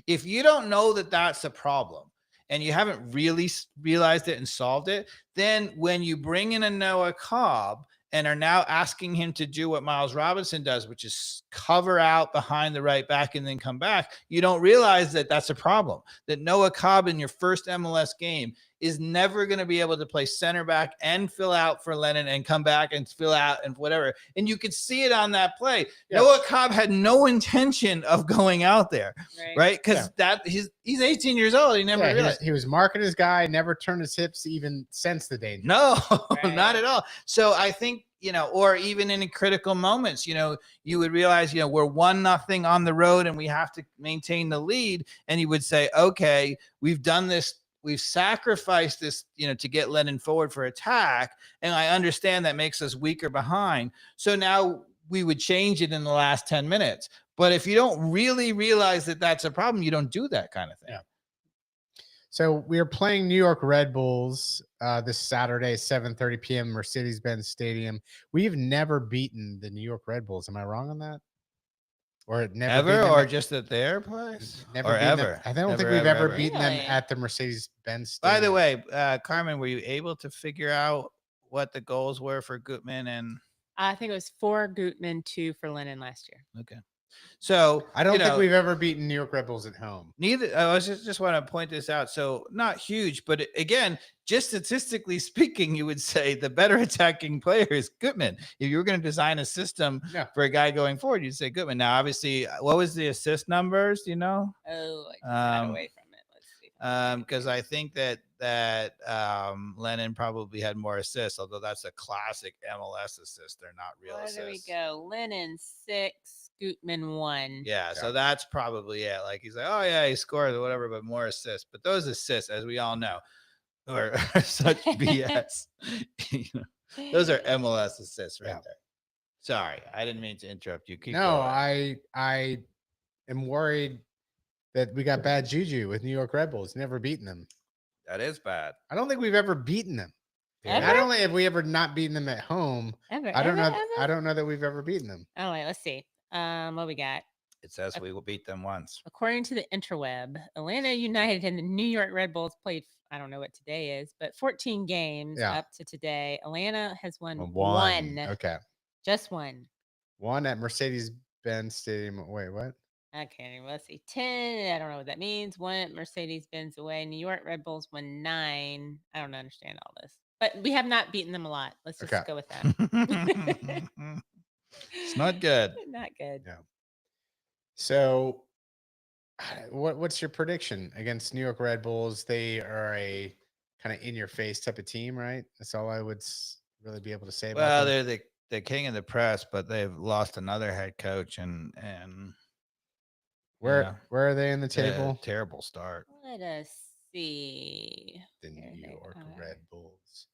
if you don't know that that's a problem and you haven't really realized it and solved it, then when you bring in a Noah Cobb and are now asking him to do what Miles Robinson does, which is cover out behind the right back and then come back, you don't realize that that's a problem. That Noah Cobb in your first MLS game is never going to be able to play center back and fill out for Lennon and come back and fill out and whatever. And you could see it on that play. Yeah. Noah Cobb had no intention of going out there, right? Because he's 18 years old. He never realized. He was marking his guy, never turned his hips even since the danger. No, not at all. So I think, or even in critical moments, you would realize, we're 1-0 on the road and we have to maintain the lead. And you would say, okay, we've done this. We've sacrificed this, to get Lennon forward for attack. And I understand that makes us weaker behind. So now we would change it in the last 10 minutes. But if you don't really realize that that's a problem, you don't do that kind of thing. Yeah. So we are playing New York Red Bulls this Saturday, 7:30 p.m. Mercedes-Benz Stadium. We've never beaten the New York Red Bulls. Am I wrong on that? Or never ever, or just at their place? Never or ever? I don't think we've ever beaten them at the Mercedes-Benz Stadium. By the way, Carmen, were you able to figure out what the goals were for Gutman and? I think it was 4 Gutman, 2 for Lennon last year. Okay. So I don't think we've ever beaten New York Red Bulls at home. Neither. I was just want to point this out. So not huge, but again, just statistically speaking, you would say the better attacking player is Gutman. If you were going to design a system for a guy going forward, you'd say Gutman. Now, obviously, what was the assist numbers? Do you know? Oh, I got away from it. Let's see. Because I think that Lennon probably had more assists, although that's a classic MLS assist. They're not real assists. There we go. Lennon 6, Gutman 1. Yeah, so that's probably it. Like he's like, oh yeah, he scored or whatever, but more assists. But those assists, as we all know, are such BS. Those are MLS assists right there. Sorry, I didn't mean to interrupt you. Keep going. I am worried that we got bad juju with New York Red Bulls. Never beaten them. That is bad. I don't think we've ever beaten them. Ever? Not only have we ever not beaten them at home, I don't know that we've ever beaten them. Oh wait, let's see. What we got? It says we will beat them once. According to the interweb, Atlanta United and the New York Red Bulls played, I don't know what today is, but 14 games up to today. Atlanta has won one. Okay. Just one. One at Mercedes-Benz Stadium. Wait, what? I can't even. Let's see. 10. I don't know what that means. 1 at Mercedes-Benz away. New York Red Bulls won 9. I don't understand all this. But we have not beaten them a lot. Let's just go with that. It's not good. Not good. Yeah. So what's your prediction against New York Red Bulls? They are a kind of in-your-face type of team, right? That's all I would really be able to say about Well, them. they're the king of the press, but they've lost another head coach and where are they in the table? Terrible start. Let us see. The New York Red Bulls.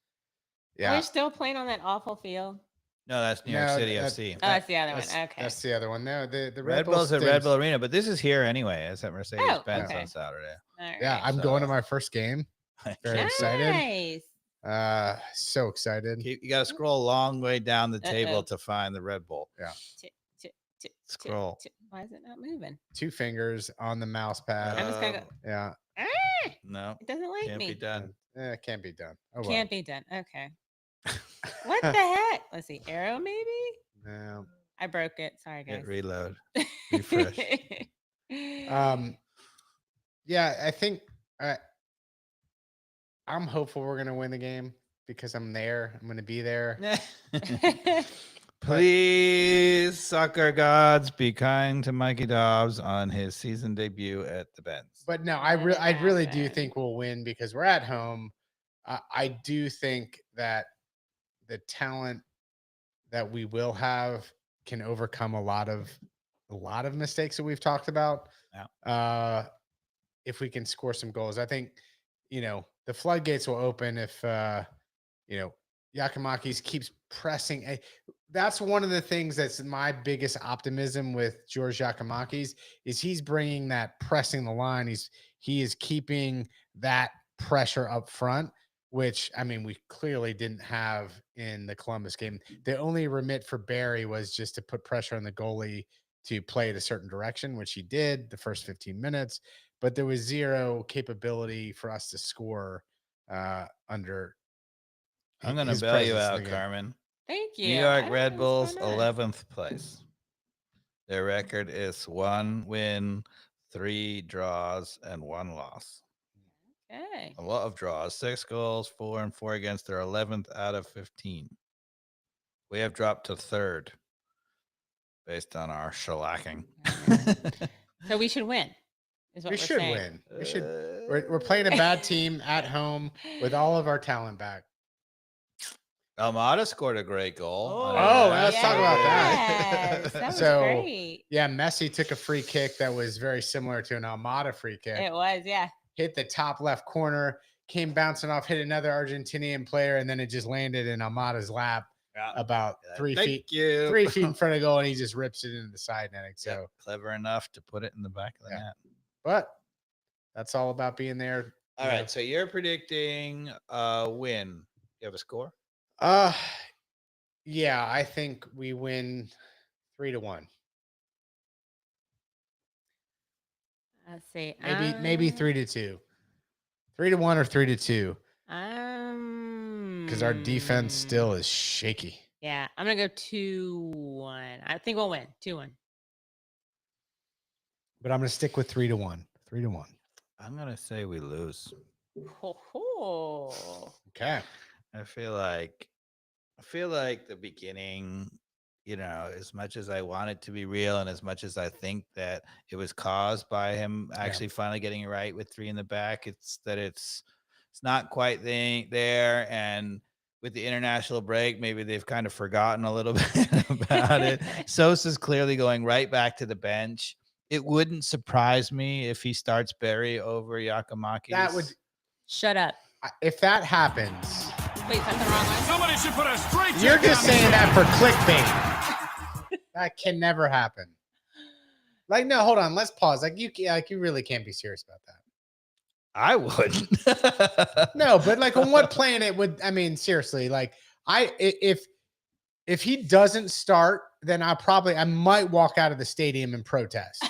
Yeah. They're still playing on that awful field. No, that's New York City FC. Oh, that's the other one. Okay. That's the other one. No, the Red Bulls at Red Bull Arena, but this is here anyway. It's at Mercedes-Benz on Saturday. Right. Yeah, I'm going to my first game. Very excited. So excited. You got to scroll a long way down the table to find the Red Bull. Yeah. Scroll. Why is it not moving? 2 fingers on the mouse pad. I'm just gonna go. Yeah. No. It doesn't like can't me. Be done. It can't be done. Oh, well. Can't be done. Okay. What the heck? Let's see. Arrow, maybe? No. I broke it. Sorry, guys. Hit reload. Refresh. Yeah, I think I'm hopeful we're gonna win the game because I'm there. I'm gonna be there. Please, soccer gods, be kind to Mikey Dobbs on his season debut at the Benz. But no, I really do think we'll win because we're at home. I do think that the talent that we will have can overcome a lot of mistakes that we've talked about. Yeah. If we can score some goals, I think, the floodgates will open if, Giacomakis keeps pressing. That's one of the things that's my biggest optimism with George Giacomakis is he's bringing that pressing the line. He is keeping that pressure up front, which, I mean, we clearly didn't have in the Columbus game. The only remit for Barry was just to put pressure on the goalie to play it a certain direction, which he did the first 15 minutes, but there was zero capability for us to score under. I'm going to bail you out, Carmen. Thank you. New York Red Bulls, 11th place. Their record is 1 win, 3 draws, and 1 loss. Okay. A lot of draws. 6 goals, 4 and 4 against. They're 11th out of 15. We have dropped to 3rd based on our shellacking. So we should win. Is what We we're should saying. win. We should. We're playing a bad team at home with all of our talent back. Almada scored a great goal. Oh, let's talk about that. Yes, that was great. Yeah, Messi took a free kick that was very similar to an Almada free kick. It was, yeah. Hit the top left corner, came bouncing off, hit another Argentinian player, and then it just landed in Almada's lap about 3 feet. 3 feet in front of goal, and he just rips it into the side netting. So clever enough to put it in the back of the net. But that's all about being there. All right. So you're predicting a win. You have a score? Yeah, I think we win 3-1. Let's see. Maybe 3-2. 3-1 or 3-2. Because our defense still is shaky. Yeah, I'm gonna go 2-1. I think we'll win 2-1. But I'm gonna stick with 3-1. 3-1. I'm gonna say we lose. Okay. I feel like the beginning, as much as I want it to be real and as much as I think that it was caused by him actually finally getting it right with 3 in the back, it's not quite there. And with the international break, maybe they've kind of forgotten a little bit about it. Sosa's clearly going right back to the bench. It wouldn't surprise me if he starts Barry over Giacomakis. That would shut up. If that happens. Wait, that's the wrong one. Somebody should put a straight. You're just saying that for clickbait. That can never happen. Like, no, hold on. Let's pause. You really can't be serious about that. I wouldn't. No, but like on what planet would, seriously, if he doesn't start, then I might walk out of the stadium and protest.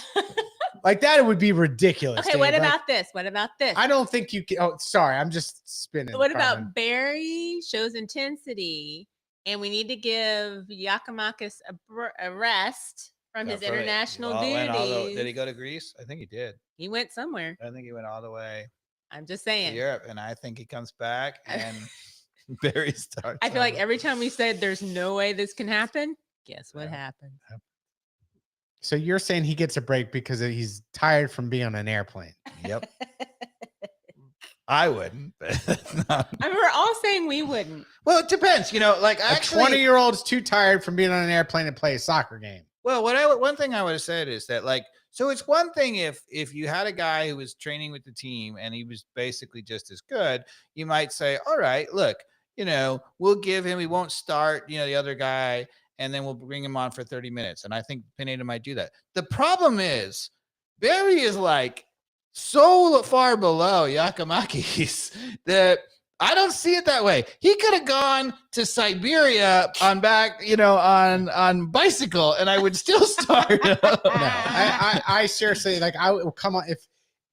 Like that, it would be ridiculous. Okay, what about this? What about this? I don't think you can. Oh, sorry. I'm just spinning. What about Barry shows intensity and we need to give Giacomakis a rest from his international duties? Did he go to Greece? I think he did. He went somewhere. I think he went all the way. I'm just saying. To Europe, and I think he comes back and Barry starts. I feel like every time we said there's no way this can happen, guess what happened? So you're saying he gets a break because he's tired from being on an airplane? Yep. I wouldn't. But we're all saying we wouldn't. Well, it depends. A 20-year-old's too tired from being on an airplane to play a soccer game. Well, one thing I would have said is that, so it's one thing if you had a guy who was training with the team and he was basically just as good, you might say, all right, look, we'll give him, he won't start, the other guy, and then we'll bring him on for 30 minutes. And I think Pineda might do that. The problem is Barry is so far below Giacomakis that I don't see it that way. He could have gone to Siberia on on bicycle, and I would still start. No, I seriously, I will come on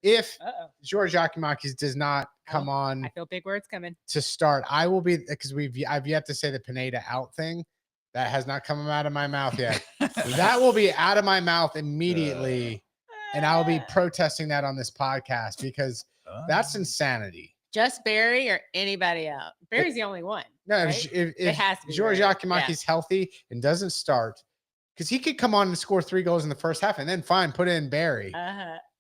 if George Giacomakis does not come on. I feel big words coming to start. I will be, because I've yet to say the Pineda out thing. That has not come out of my mouth yet. That will be out of my mouth immediately, and I will be protesting that on this podcast because that's insanity. Just Barry or anybody else? Barry's the only one. No, right? if it has to be George Giacomakis healthy and doesn't start, because he could come on and score 3 goals in the first half, and then put in Barry,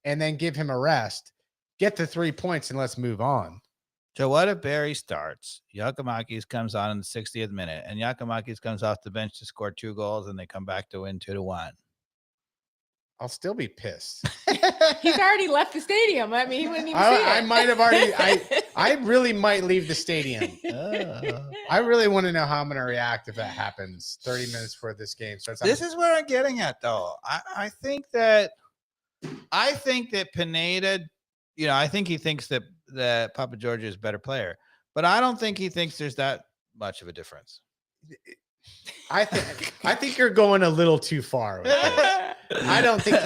and then give him a rest, get the 3 points, and let's move on. So what if Barry starts? Giacomakis comes on in the 60th minute, and Giacomakis comes off the bench to score 2 goals, and they come back to win 2-1. I'll still be pissed. He's already left the stadium. He wouldn't even see it. I might have already. I really might leave the stadium. I really want to know how I'm going to react if that happens 30 minutes before this game starts. This is where I'm getting at, though. I think that Pineda, I think he thinks that Papa George is a better player, but I don't think he thinks there's that much of a difference. I think you're going a little too far with this. I don't think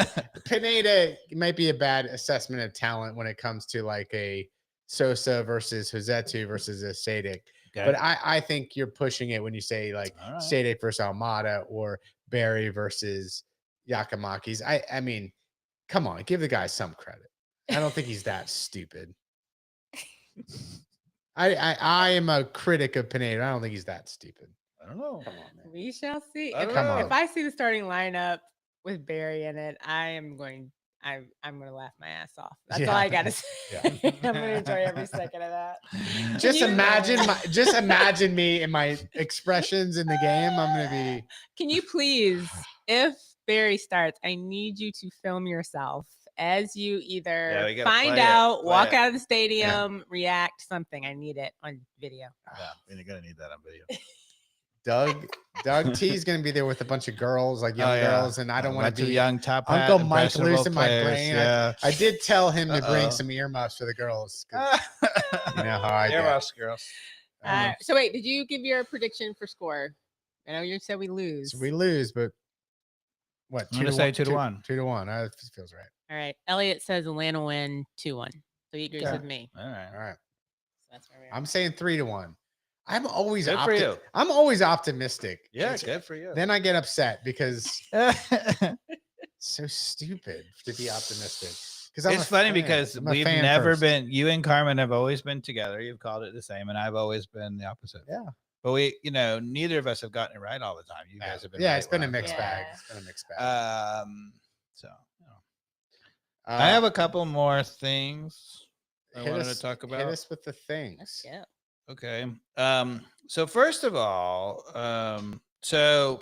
Pineda might be a bad assessment of talent when it comes to a Sosa versus Josetu versus a Sadek. Okay. But I think you're pushing it when you say Sadek versus Almada or Barry versus Giacomakis. I mean, come on, give the guy some credit. I don't think he's that stupid. I am a critic of Pineda. I don't think he's that stupid. I don't know. Come on, man. We shall see. I If, don't Come know. on. if I see the starting lineup with Barry in it, I'm going to laugh my ass off. That's all Yeah. I gotta say. Yeah. I'm gonna enjoy every second of that. Just you- imagine me and my expressions in the game. I'm gonna be. Can you please, if Barry starts, I need you to film yourself as you Yeah, either we gotta find play it, out, play walk it. out of the stadium, react, something. I need it on video. Yeah, we're gonna need that on video. Doug T is gonna be there with a bunch of girls, like young girls, and I don't want Bunch to of be young top hat, Uncle Mike impressionable loose in my players, brain. Yeah, I did tell him to bring Uh-oh. some earmuffs for the girls. 'Cause you know how I do. Earmuffs, girls. So wait, did you give your prediction for score? I know you said we lose. So we lose, but what? I'm gonna say 2-1. 2-1. That feels right. All right. Elliot says Atlanta win 2-1. So he agrees Okay. with me. All right. All right. So that's where we are. I'm saying 3-1. I'm always Good for you. I'm always optimistic. Yeah, It's- good for you. Then I get upset because it's it's so stupid to be optimistic. Because funny because we've never been. You and Carmen have always been together. You've called it the same, and I've always been the opposite. Yeah. But neither of us have gotten it right all the time. You guys have been. Yeah, right it's been a when I've mixed been bag. Yeah. It's been a mixed bag. So I have a couple more things I hit wanted us- to talk Hit about. us with the things. Yeah. Okay. So first of all, so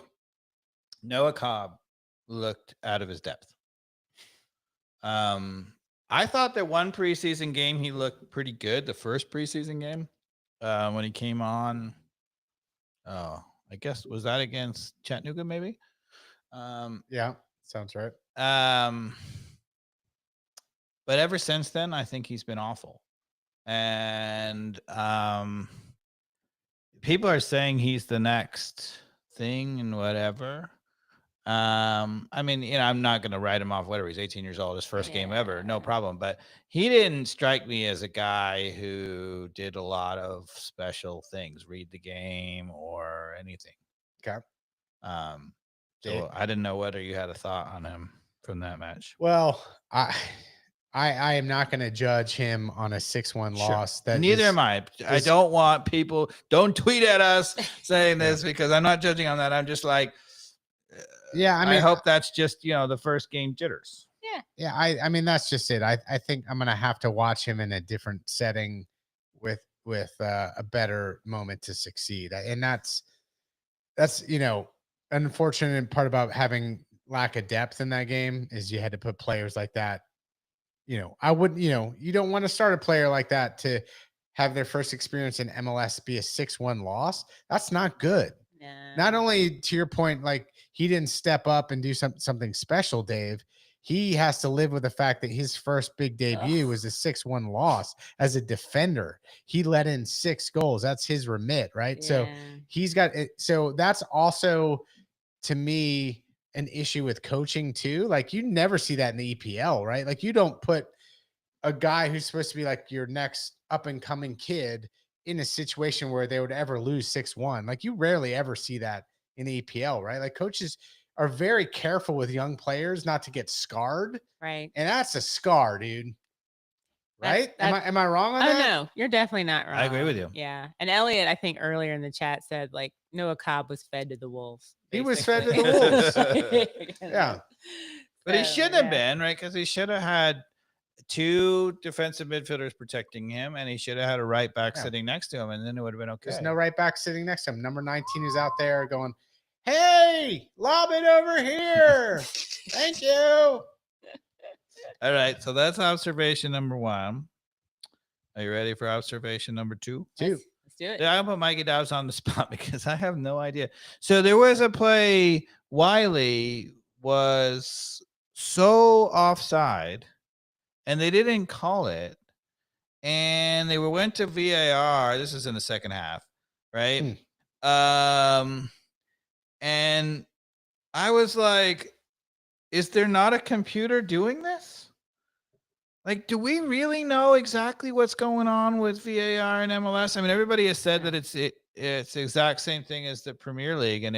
Noah Cobb looked out of his depth. I thought that one preseason game he looked pretty good. The first preseason game, when he came on. Oh, I guess was that against Chattanooga, maybe. Yeah, sounds right. But ever since then, I think he's been awful. And people are saying he's the next thing and whatever. I mean, I'm not going to write him off. Whatever, he's 18 years old, his first game ever, no problem. But he didn't strike me as a guy who did a lot of special things, read the game or anything. Okay. So I didn't know whether you had a thought on him from that match. Well, I am not going to judge him on a 6-1 Sure. loss. That Neither is- am I. I is- don't want people. Don't tweet at us saying this because I'm not judging on that. I'm just like, Yeah, I hope that's just the first game jitters. Yeah, I mean that's just it. I think I'm gonna have to watch him in a different setting with a better moment to succeed. And that's unfortunate part about having lack of depth in that game is you had to put players like that. I wouldn't. You don't want to start a player like that to have their first experience in MLS be a 6-1 loss. That's not good. Not only to your point, like he didn't step up and do something special, Dave. He has to live with the fact that his first big debut was a 6-1 loss as a defender. He let in 6 goals. That's his remit, right? So he's got it. So that's also, to me, an issue with coaching too. Like you never see that in the EPL, right? Like you don't put a guy who's supposed to be like your next up and coming kid in a situation where they would ever lose 6-1. Like you rarely ever see that in the EPL, right? Like coaches are very careful with young players not to get scarred. Right. And that's a scar, dude. Right? Am I wrong on Oh that? no, you're definitely not wrong. I agree with you. Yeah. And Elliot, I think earlier in the chat said like Noah Cobb was fed to the wolves. He was fed to basically. the wolves. Yeah. But he So, shouldn't have yeah. been, right? Because he should have had 2 defensive midfielders protecting him, and he should have had a right back sitting next to him, and then it would have been okay. There's no right back sitting next to him. Number 19 is out there going, hey, lob it over here. Thank you. All right, so that's observation number 1. Are you ready for observation number 2? Two. Let's do it. Yeah, I'll put Mikey Dobbs on the spot because I have no idea. So there was a play. Wiley was so offside, and they didn't call it, and they went to VAR. This is in the second half, right? And I was like, is there not a computer doing this? Like, do we really know exactly what's going on with VAR and MLS? I mean, everybody has said that it's the exact same thing as the Premier League, and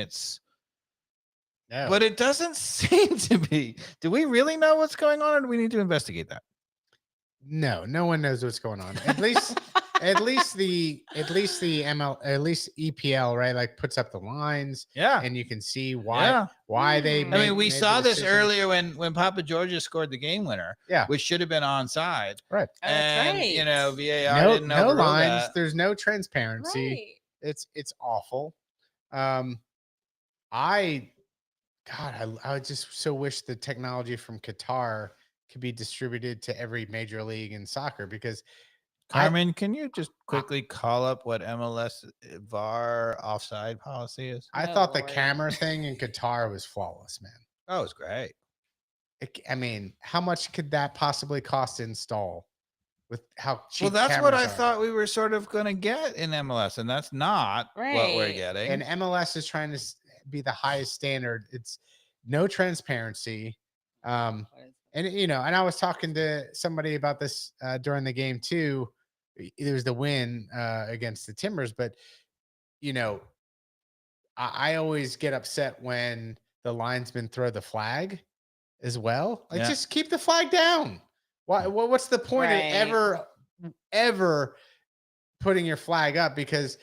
but it doesn't seem to be. Do we really know what's going on, or do we need to investigate that? No one knows what's going on. At least at least the EPL, right? Like puts up the lines, Yeah. and you can see Yeah. why they. I I made, mean, we made saw the this decision. earlier when Papa Georgia scored the game winner, Yeah, which should have been onside. right. Oh, that's And right. you know, VAR No, didn't no overrule lines. that. There's no transparency. Right. It's awful. I just so wish the technology from Qatar could be distributed to every major league in soccer, because Carmen, can you just quickly call up what MLS VAR offside policy is? I Oh, thought the Lord. camera thing in Qatar was flawless, man. Oh, it's great. I mean, how much could that possibly cost to install with how cheap? Well, that's what I cameras are? thought we were sort of going to get in MLS, and that's not what we're Right. getting. And MLS is trying to be the highest standard. It's no transparency. And and I was talking to somebody about this during the game too. It was the win against the Timbers, but I always get upset when the linesmen throw the flag as well. Like, just keep the flag down. What's the point of ever putting your flag up? Because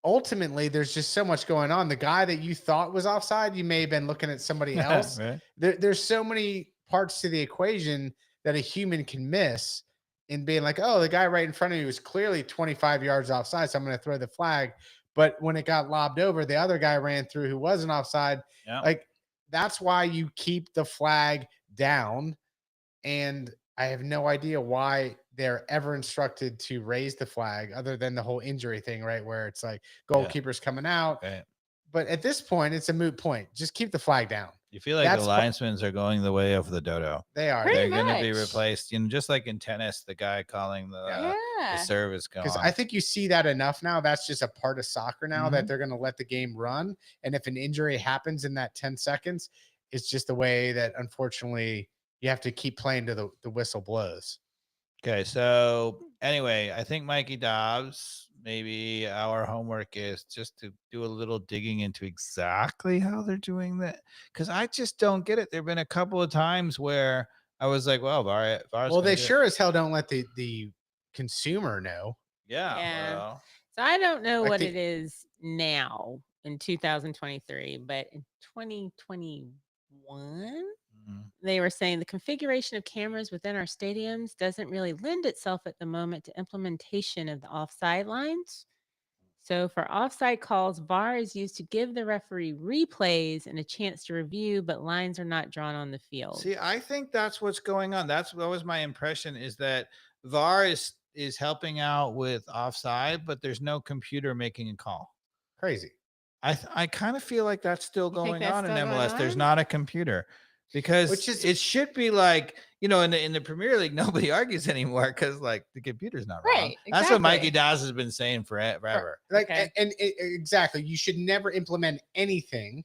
ultimately there's just so much going on. The guy that you thought was offside, you may have been looking at somebody else. Right. There's so many parts to the equation that a human can miss in being like, oh, the guy right in front of you was clearly 25 yards offside, so I'm going to throw the flag. But when it got lobbed over, the other guy ran through who wasn't offside. Yeah. Like, that's why you keep the flag down. And I have no idea why they're ever instructed to raise the flag, other than the whole injury thing, right? Where it's like goalkeepers coming out. Right. But at this point, it's a moot point. Just keep the flag down. You feel like the linesmen are going the way of the dodo. They are. Pretty They're going to be much. replaced. Just like in tennis, the guy calling the serve is gone. Because I think you see that enough now. That's just a part of soccer now, that they're going to let the game run. And if an injury happens in that 10 seconds, it's just the way that, unfortunately, you have to keep playing to the whistle blows. Okay, so anyway, I think Mikey Dobbs, maybe our homework is just to do a little digging into exactly how they're doing that, because I just don't get it. There have been a couple of times where I was like, well, VAR's well, they sure as hell don't let the consumer know. Yeah. Well, So I don't know Like what it is now in 2023, but in 2021, they were saying the configuration of cameras within our stadiums doesn't really lend itself at the moment to implementation of the offside lines. So for offside calls, VAR is used to give the referee replays and a chance to review, but lines are not drawn on the field. see, I think that's what's going on. That was my impression, is that VAR is helping out with offside, but there's no computer making a call. Crazy. I kind of feel like that's still You think going that's on in still going MLS. There's on? not a computer, because it should be like, in the Premier League, nobody argues anymore because like the computer's not wrong. Right, That's what Mikey exactly. Dawes has been saying forever. Like, Okay. and exactly, you should never implement anything.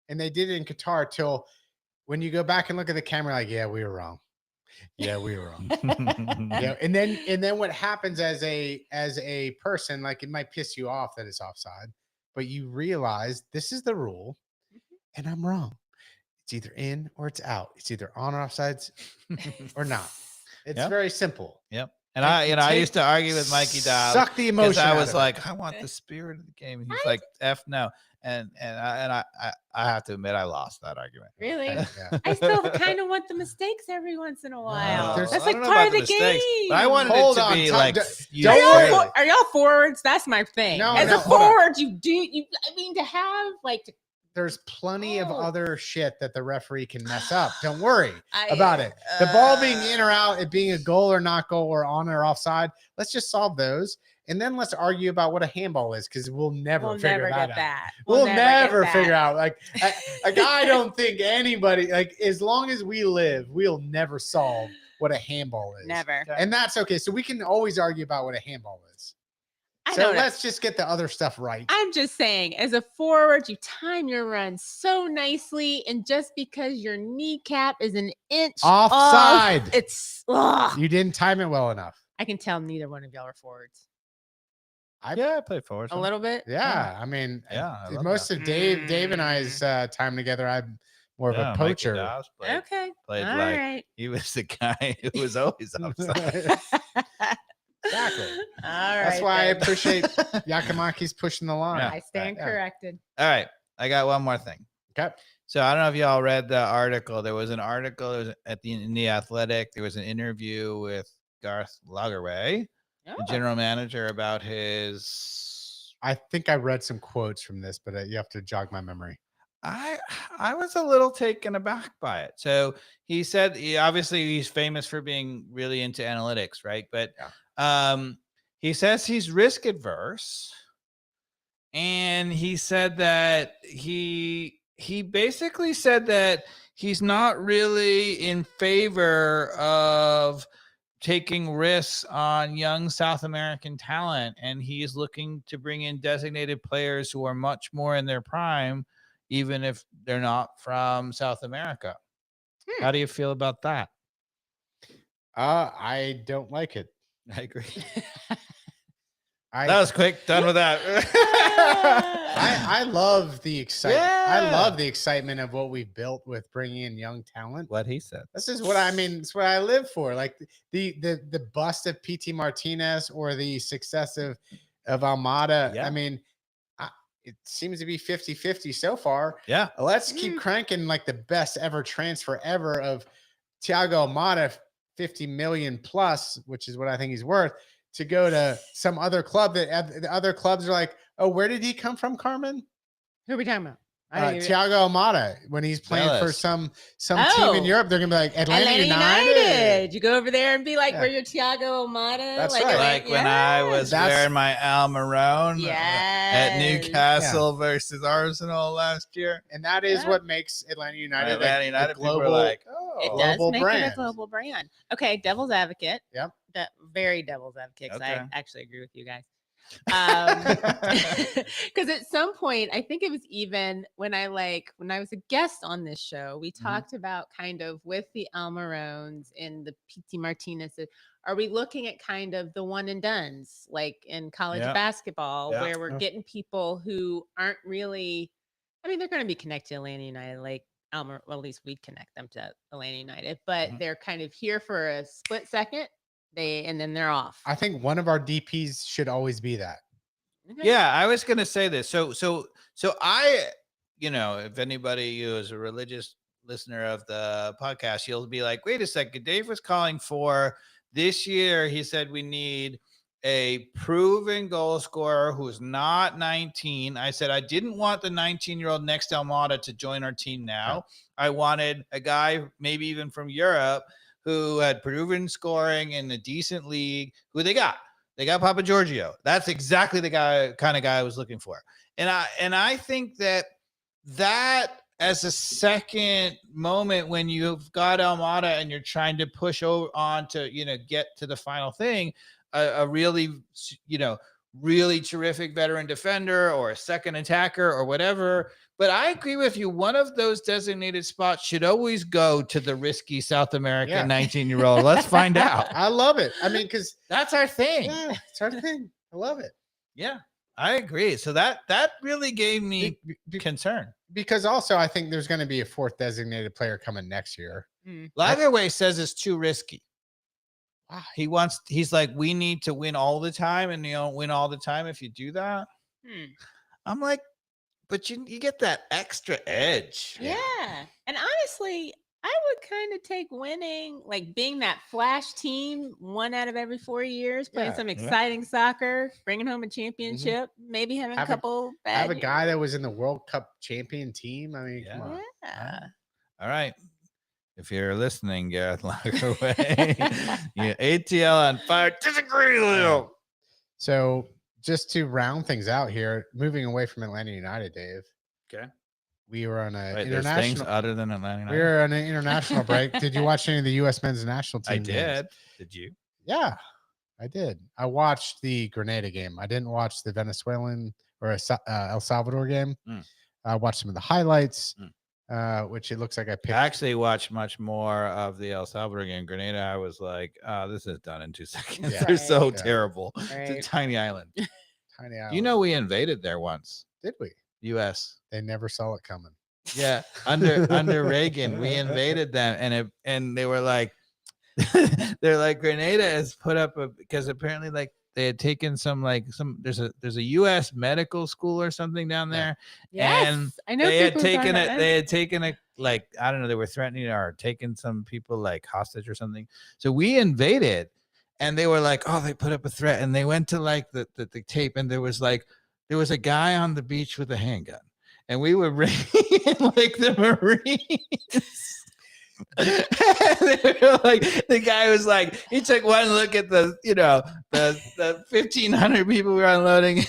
And they did it in Qatar till when you go back and look at the camera, like, yeah, we were wrong. Yeah, we were wrong. Yeah, and then what happens as a person, like, it might piss you off that it's offside, but you realize this is the rule, and I'm wrong. It's either in or it's out. It's either on or offsides or not. It's very simple. Yep. And I used to argue with Mikey Dowd. Suck the emotion. I out was of like, it. I want the spirit of the game. And he's like, F no. And I have to admit, I lost that argument. Really? Yeah. I still kind of want the mistakes every once in a while. there's- That's I like don't know part about of the mistakes, game. but I wanted Hold it to on, be Tom, like, Are y'all forwards? That's my thing. No, As no, a hold on. forward, to have like There's plenty of Oh. other shit that the referee can mess up. Don't worry about it. The ball being in or out, it being a goal or not goal, or on or offside. Let's just solve those, and then let's argue about what a handball is, because we'll never figure get that out. that. We'll never get figure that. out. Like I don't think anybody, like, as long as we live, we'll never solve what a handball is. Never. And that's okay. So we can always argue about what a handball is. I So don't know. let's just get the other stuff right. I'm just saying, as a forward, you time your run so nicely, and just because your kneecap is an inch Offside. off, it's ugh. You didn't time it well enough. I can tell neither one of y'all are forwards. I played forward. A little bit. Yeah, I mean, I love most that. of Dave and I's time together, I'm more of a Mikey poacher. Dawes played, Okay. played All like right. he was the guy who was always upside. Exactly. All right. That's why I then. appreciate Yakimaki's pushing the line. Yeah. I stand Yeah. corrected. All right. I got one more thing. Okay. So I don't know if y'all read the article. There was an article in the Athletic. There was an interview with Garth Lagerwey, the Oh. general manager, about his. I think I read some quotes from this, but you have to jog my memory. I was a little taken aback by it. So he said, obviously he's famous for being really into analytics, right? But he says he's risk adverse, and he said that he basically said that he's not really in favor of taking risks on young South American talent, and he's looking to bring in designated players who are much more in their prime, even if they're not from South America. How do you feel about that? I don't like it. I agree. That was quick. Done with that. I love the excitement. Yeah. I love the excitement of what we've built with bringing in young talent. What he said. This is what I mean. It's what I live for. Like the bust of PT Martinez or the success of Almada. Yeah. I mean, it seems to be 50-50 so far. Yeah. Let's keep cranking like the best ever transfer ever of Thiago Almada, 50 million plus, which is what I think he's worth, to go to some other club that the other clubs are like, oh, where did he come from, Carmen? Who are we talking about? Thiago Almada, when he's playing for some team in Europe, they're gonna be like Atlanta United. You go over there and be like, "Where your Thiago Almada?" That's like, right. Like when I was wearing my Al Marone at Newcastle versus Arsenal last year, and that is what makes Atlanta United a global. People are like, it does make it a global brand. Okay, devil's advocate. Yep. Very devil's advocate. Okay. I actually agree with you guys. Because at some point, I think it was even when I was a guest on this show, we talked about kind of with the Almirones and the PT Martinez. Are we looking at kind of the one and dones, like in college basketball, where we're getting people who aren't really, I mean, they're going to be connected to Atlanta United, like well, at least we'd connect them to Atlanta United, but they're kind of here for a split second. And then they're off. I think one of our DPs should always be that. Okay. Yeah, I was gonna say this. So I, if anybody who is a religious listener of the podcast, you'll be like, wait a second, Dave was calling for this year. He said we need a proven goal scorer who's not 19. I said I didn't want the 19-year-old next Almada to join our team now. I wanted a guy, maybe even from Europe, who had proven scoring in a decent league. Who they got? They got Papa Giorgio. That's exactly the kind of guy I was looking for. And I think that as a second moment when you've got Almada and you're trying to push on to get to the final thing, a really really terrific veteran defender or a second attacker or whatever. But I agree with you. One of those designated spots should always go to the risky South American 19-year-old. Let's find out. I love it. I mean, because that's our thing. Yeah, it's our thing. I love it. Yeah, I agree. So that really gave me concern. Because also I think there's going to be a fourth designated player coming next year. Lagerwey says it's too risky. Wow. He's like, we need to win all the time, and you don't win all the time if you do that. I'm like, but you get that extra edge. Yeah. And honestly, I would kind of take winning, like being that flash team 1 out of every 4 years, playing some exciting soccer, bringing home a championship, maybe having a couple bad have a guy that was in the World Cup champion team. I mean, come on. Yeah. All right. If you're listening, Gareth Lagerwey, ATL on fire. Disagree with you. So just to round things out here, moving away from Atlanta United, Dave. Okay. We were on an international. Things other than Atlanta United. We were on an international break. Did you watch any of the U.S. men's national team? I did. Games? Did you? Yeah, I did. I watched the Grenada game. I didn't watch the Venezuelan or El Salvador game. I watched some of the highlights. Which it looks like I picked. I actually watched much more of the El Salvador game. Grenada, I was like, this is done in 2 seconds. Yeah. They're so terrible. It's a tiny island. Tiny island. We invaded there once. Did we? U.S. They never saw it coming. Yeah. Under Reagan, we invaded them, and they were like, they're like Grenada has put up because apparently like they had taken there's a U.S. medical school or something down there. Yes, and I know they had people taken talking about They had taken a like I don't know. They were threatening or taking some people like hostage or something. So we invaded, and they were like, oh, they put up a threat, and they went to like the tape, and there was a guy on the beach with a handgun, and we were bringing in like the Marines. Like the guy was like, he took one look at the 1,500 people we were unloading. He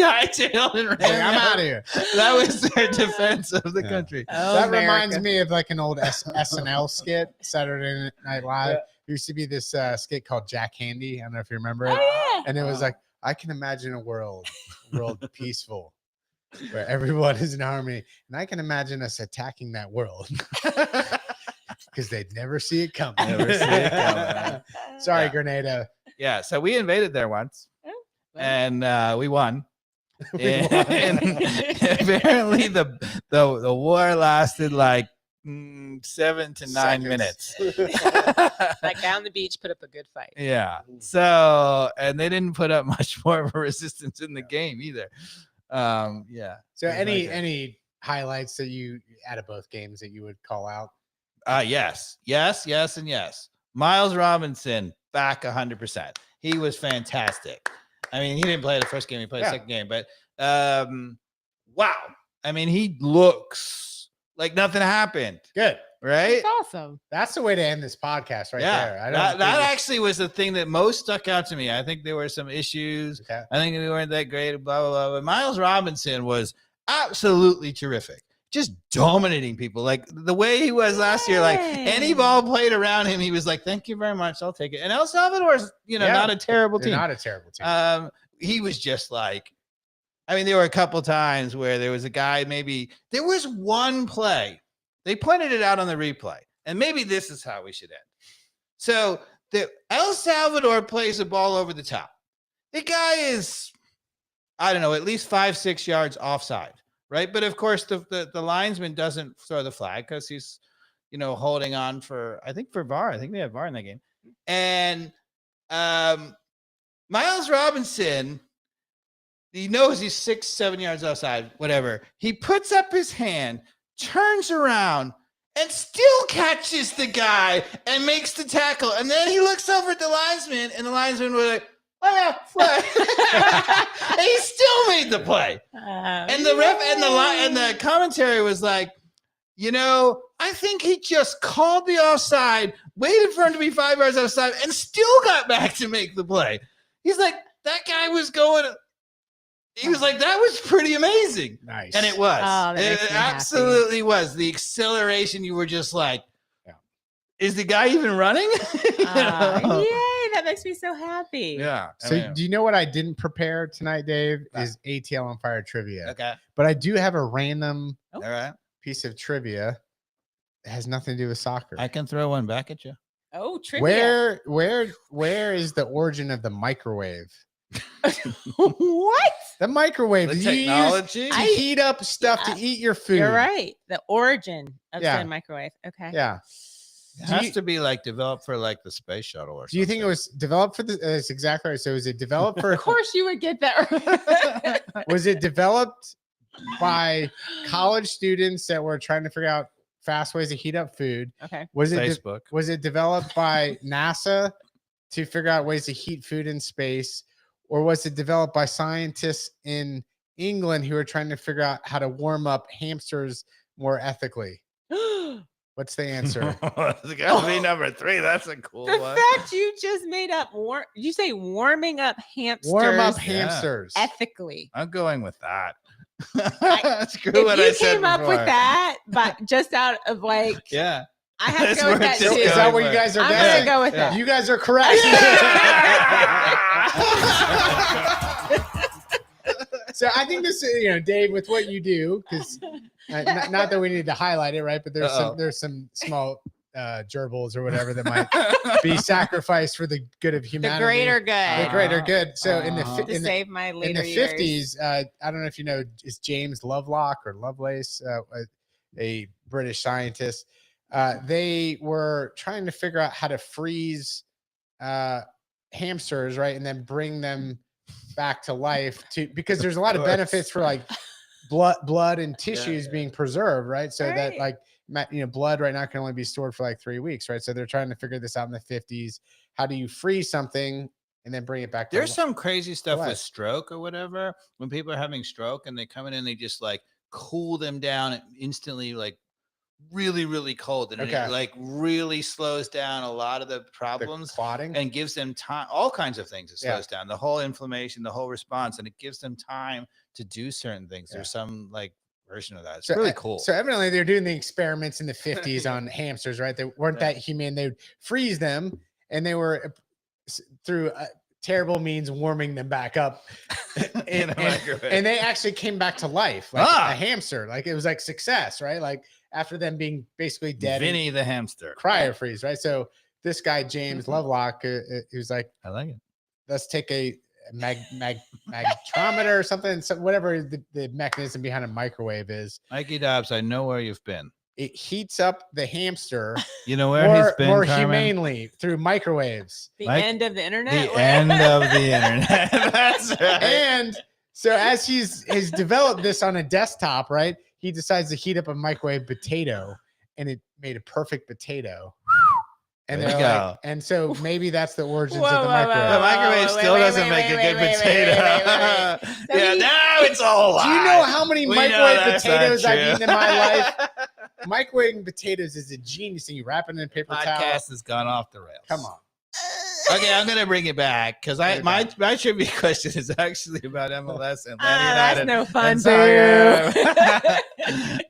hightailed and ran. Like, I'm out of here. That was their defense of the country. That reminds me of like an old SNL skit, Saturday Night Live. There used to be this skit called Jack Handy. I don't know if you remember it. Oh, yeah. And it was like, I can imagine a world peaceful, where everyone is in harmony, and I can imagine us attacking that world. Because they'd never see it coming. Sorry, Grenada. Yeah, so we invaded there once, and we won. And apparently, the war lasted like 7 to 9 minutes. Like down the beach, put up a good fight. Yeah. So, and they didn't put up much more of a resistance in the game either. Yeah. So, any highlights that you out of both games that you would call out? Yes, and yes. Miles Robinson back 100%. He was fantastic. I mean, he didn't play the first game; he played the second game. But wow! I mean, he looks like nothing happened. Good, right? That's awesome. That's the way to end this podcast, right there. That actually was the thing that most stuck out to me. I think there were some issues. Okay. I think we weren't that great. Blah blah blah. But Miles Robinson was absolutely terrific. Just dominating people like the way he was last year. Like any ball played around him, he was like, "Thank you very much, I'll take it." And El Salvador's, not a terrible team. Not a terrible team. He was just like, I mean, there were a couple times where there was a guy. Maybe there was one play they pointed it out on the replay, and maybe this is how we should end. So the El Salvador plays the ball over the top. The guy is, I don't know, at least 5-6 yards offside. Right. But of course, the linesman doesn't throw the flag because he's, holding on for VAR. I think they have VAR in that game. And Miles Robinson, he knows he's 6-7 yards outside, whatever. He puts up his hand, turns around, and still catches the guy and makes the tackle. And then he looks over at the linesman, and the linesman was like, flag. And he still made the play. And the ref and the commentary was like, I think he just called the offside, waited for him to be 5 yards outside, and still got back to make the play. He's like, that guy was going. He was like, that was pretty amazing. Nice. And it was. Oh, it absolutely was. The acceleration, you were just like, is the guy even running? Yay, that makes me so happy. Yeah. So do you know what I didn't prepare tonight, Dave? Is ATL on Fire trivia. Okay. But I do have a random all right piece of trivia that has nothing to do with soccer. I can throw one back at you. Oh, trivia. Where is the origin of the microwave? What? The microwave. The technology to heat up stuff to eat your food. You're right. The origin of the microwave. Okay. Yeah. It has to be like developed for like the space shuttle or something. Do you think it was developed for the? That's exactly right. So was it developed for? Of course, you would get that. Was it developed by college students that were trying to figure out fast ways to heat up food? Okay. Was it Facebook? Was it developed by NASA to figure out ways to heat food in space, or was it developed by scientists in England who were trying to figure out how to warm up hamsters more ethically? What's the answer? It's gotta be number 3. That's a cool the one. fact you just made up. You say warming up hamsters? Warm up hamsters ethically. I'm going with that. Screw what I said. You came up with that, but just out of like, yeah, I have to go with that too. Is that what you guys are? I'm gonna go with that. You guys are correct. So I think this, Dave, with what you do, because not that we need to highlight it, right? But there's some small gerbils or whatever that might be sacrificed for the good of humanity. The greater good. The greater good. So in the save my later in the 50s, I don't know if is James Lovelock or Lovelace, a British scientist. they were trying to figure out how to freeze hamsters, right, and then bring them back to life because there's a lot of benefits for like blood and tissues being preserved, right? So that like blood right now can only be stored for like 3 weeks, right? So they're trying to figure this out in the 50s. How do you freeze something and then bring it back? There's some crazy stuff with stroke or whatever. When people are having stroke and they come in and they just like cool them down and instantly, like really, really cold, and it like really slows down a lot of the problems, clotting, and gives them time, all kinds of things. It slows down the whole inflammation, the whole response, and it gives them time to do certain things. There's some like version of that. It's really cool. So evidently they're doing the experiments in the 50s on hamsters, right? They weren't that humane. They would freeze them, and they were through terrible means warming them back up and they actually came back to life, like a hamster. Like it was like success, right? Like after them being basically dead. Vinny the hamster. Cryo freeze, right? So this guy, James Lovelock, he was like, I like it. Let's take a magnetometer or something, whatever the mechanism behind a microwave is. Mikey Dobbs, I know where you've been. It heats up the hamster. You know where he's been more humanely through microwaves. The end of the internet. The end of the internet. That's right. And so as he's developed this on a desktop, right? He decides to heat up a microwave potato, and it made a perfect potato. And there you go. Like, and so maybe that's the origins of the microwave. The microwave still doesn't make a good potato. Yeah, now it's all. Do you know how many microwave potatoes I've eaten in my life? Microwaving potatoes is a genius thing. You wrap it in paper towel. Podcast has gone off the rails. Come on. Okay, I'm gonna bring it back because my trivia question is actually about MLS and Atlanta United. That's no fun, dude.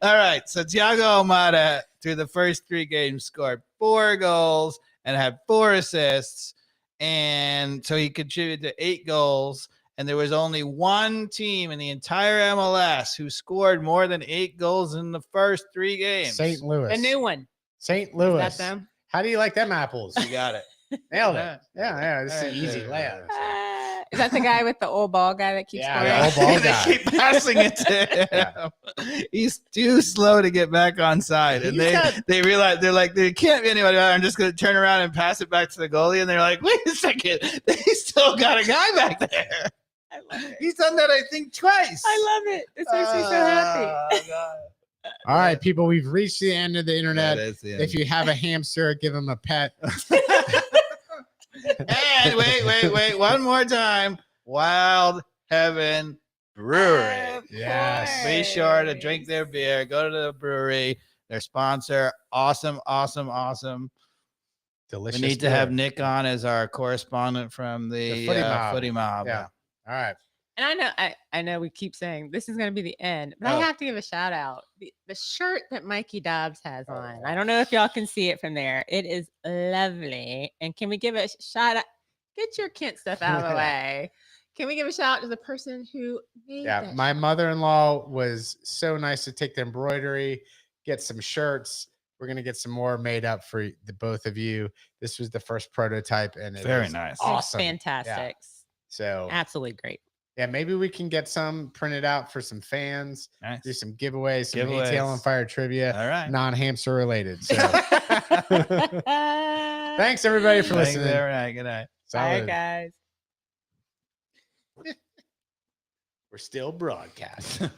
All right, so Thiago Almada through the first 3 games scored 4 goals and had 4 assists, and so he contributed to 8 goals. And there was only one team in the entire MLS who scored more than 8 goals in the first 3 games. St. Louis. A new one. St. Louis. Is that them? How do you like them apples? You got it. Nailed it. Yeah. This is an easy layup. Is that the guy with the old ball guy that keeps scoring? The old ball guy. They keep passing it to him. He's too slow to get back on side. And they realize, they're like, there can't be anybody out. I'm just going to turn around and pass it back to the goalie. And they're like, wait a second. They still got a guy back there. I love it. He's done that, I think, twice. I love it. It makes me so happy. God. All right, people, we've reached the end of the internet. If you have a hamster, give him a pet. And wait, one more time. Wild Heaven Brewery. Yes. Be sure to drink their beer. Go to the brewery. Their sponsor. Awesome. Delicious. We need to have Nick on as our correspondent from the footy mob. Yeah. All right. And I know we keep saying this is going to be the end, but I have to give a shout out. The shirt that Mikey Dobbs has on. I don't know if y'all can see it from there. It is lovely. And can we give a shout out? Get your Kent stuff out of the way. Can we give a shout out to the person who made that my shirt? mother-in-law was so nice to take the embroidery, get some shirts. We're going to get some more made up for the both of you. This was the first prototype, and it's very nice. Awesome. Fantastic. Yeah. So absolutely great. Yeah, maybe we can get some printed out for some fans. Nice. Do some giveaways, some ATL on Fire trivia. All right. Non-hamster related. So thanks everybody for listening. All right. Good night. Bye, guys. We're still broadcasting.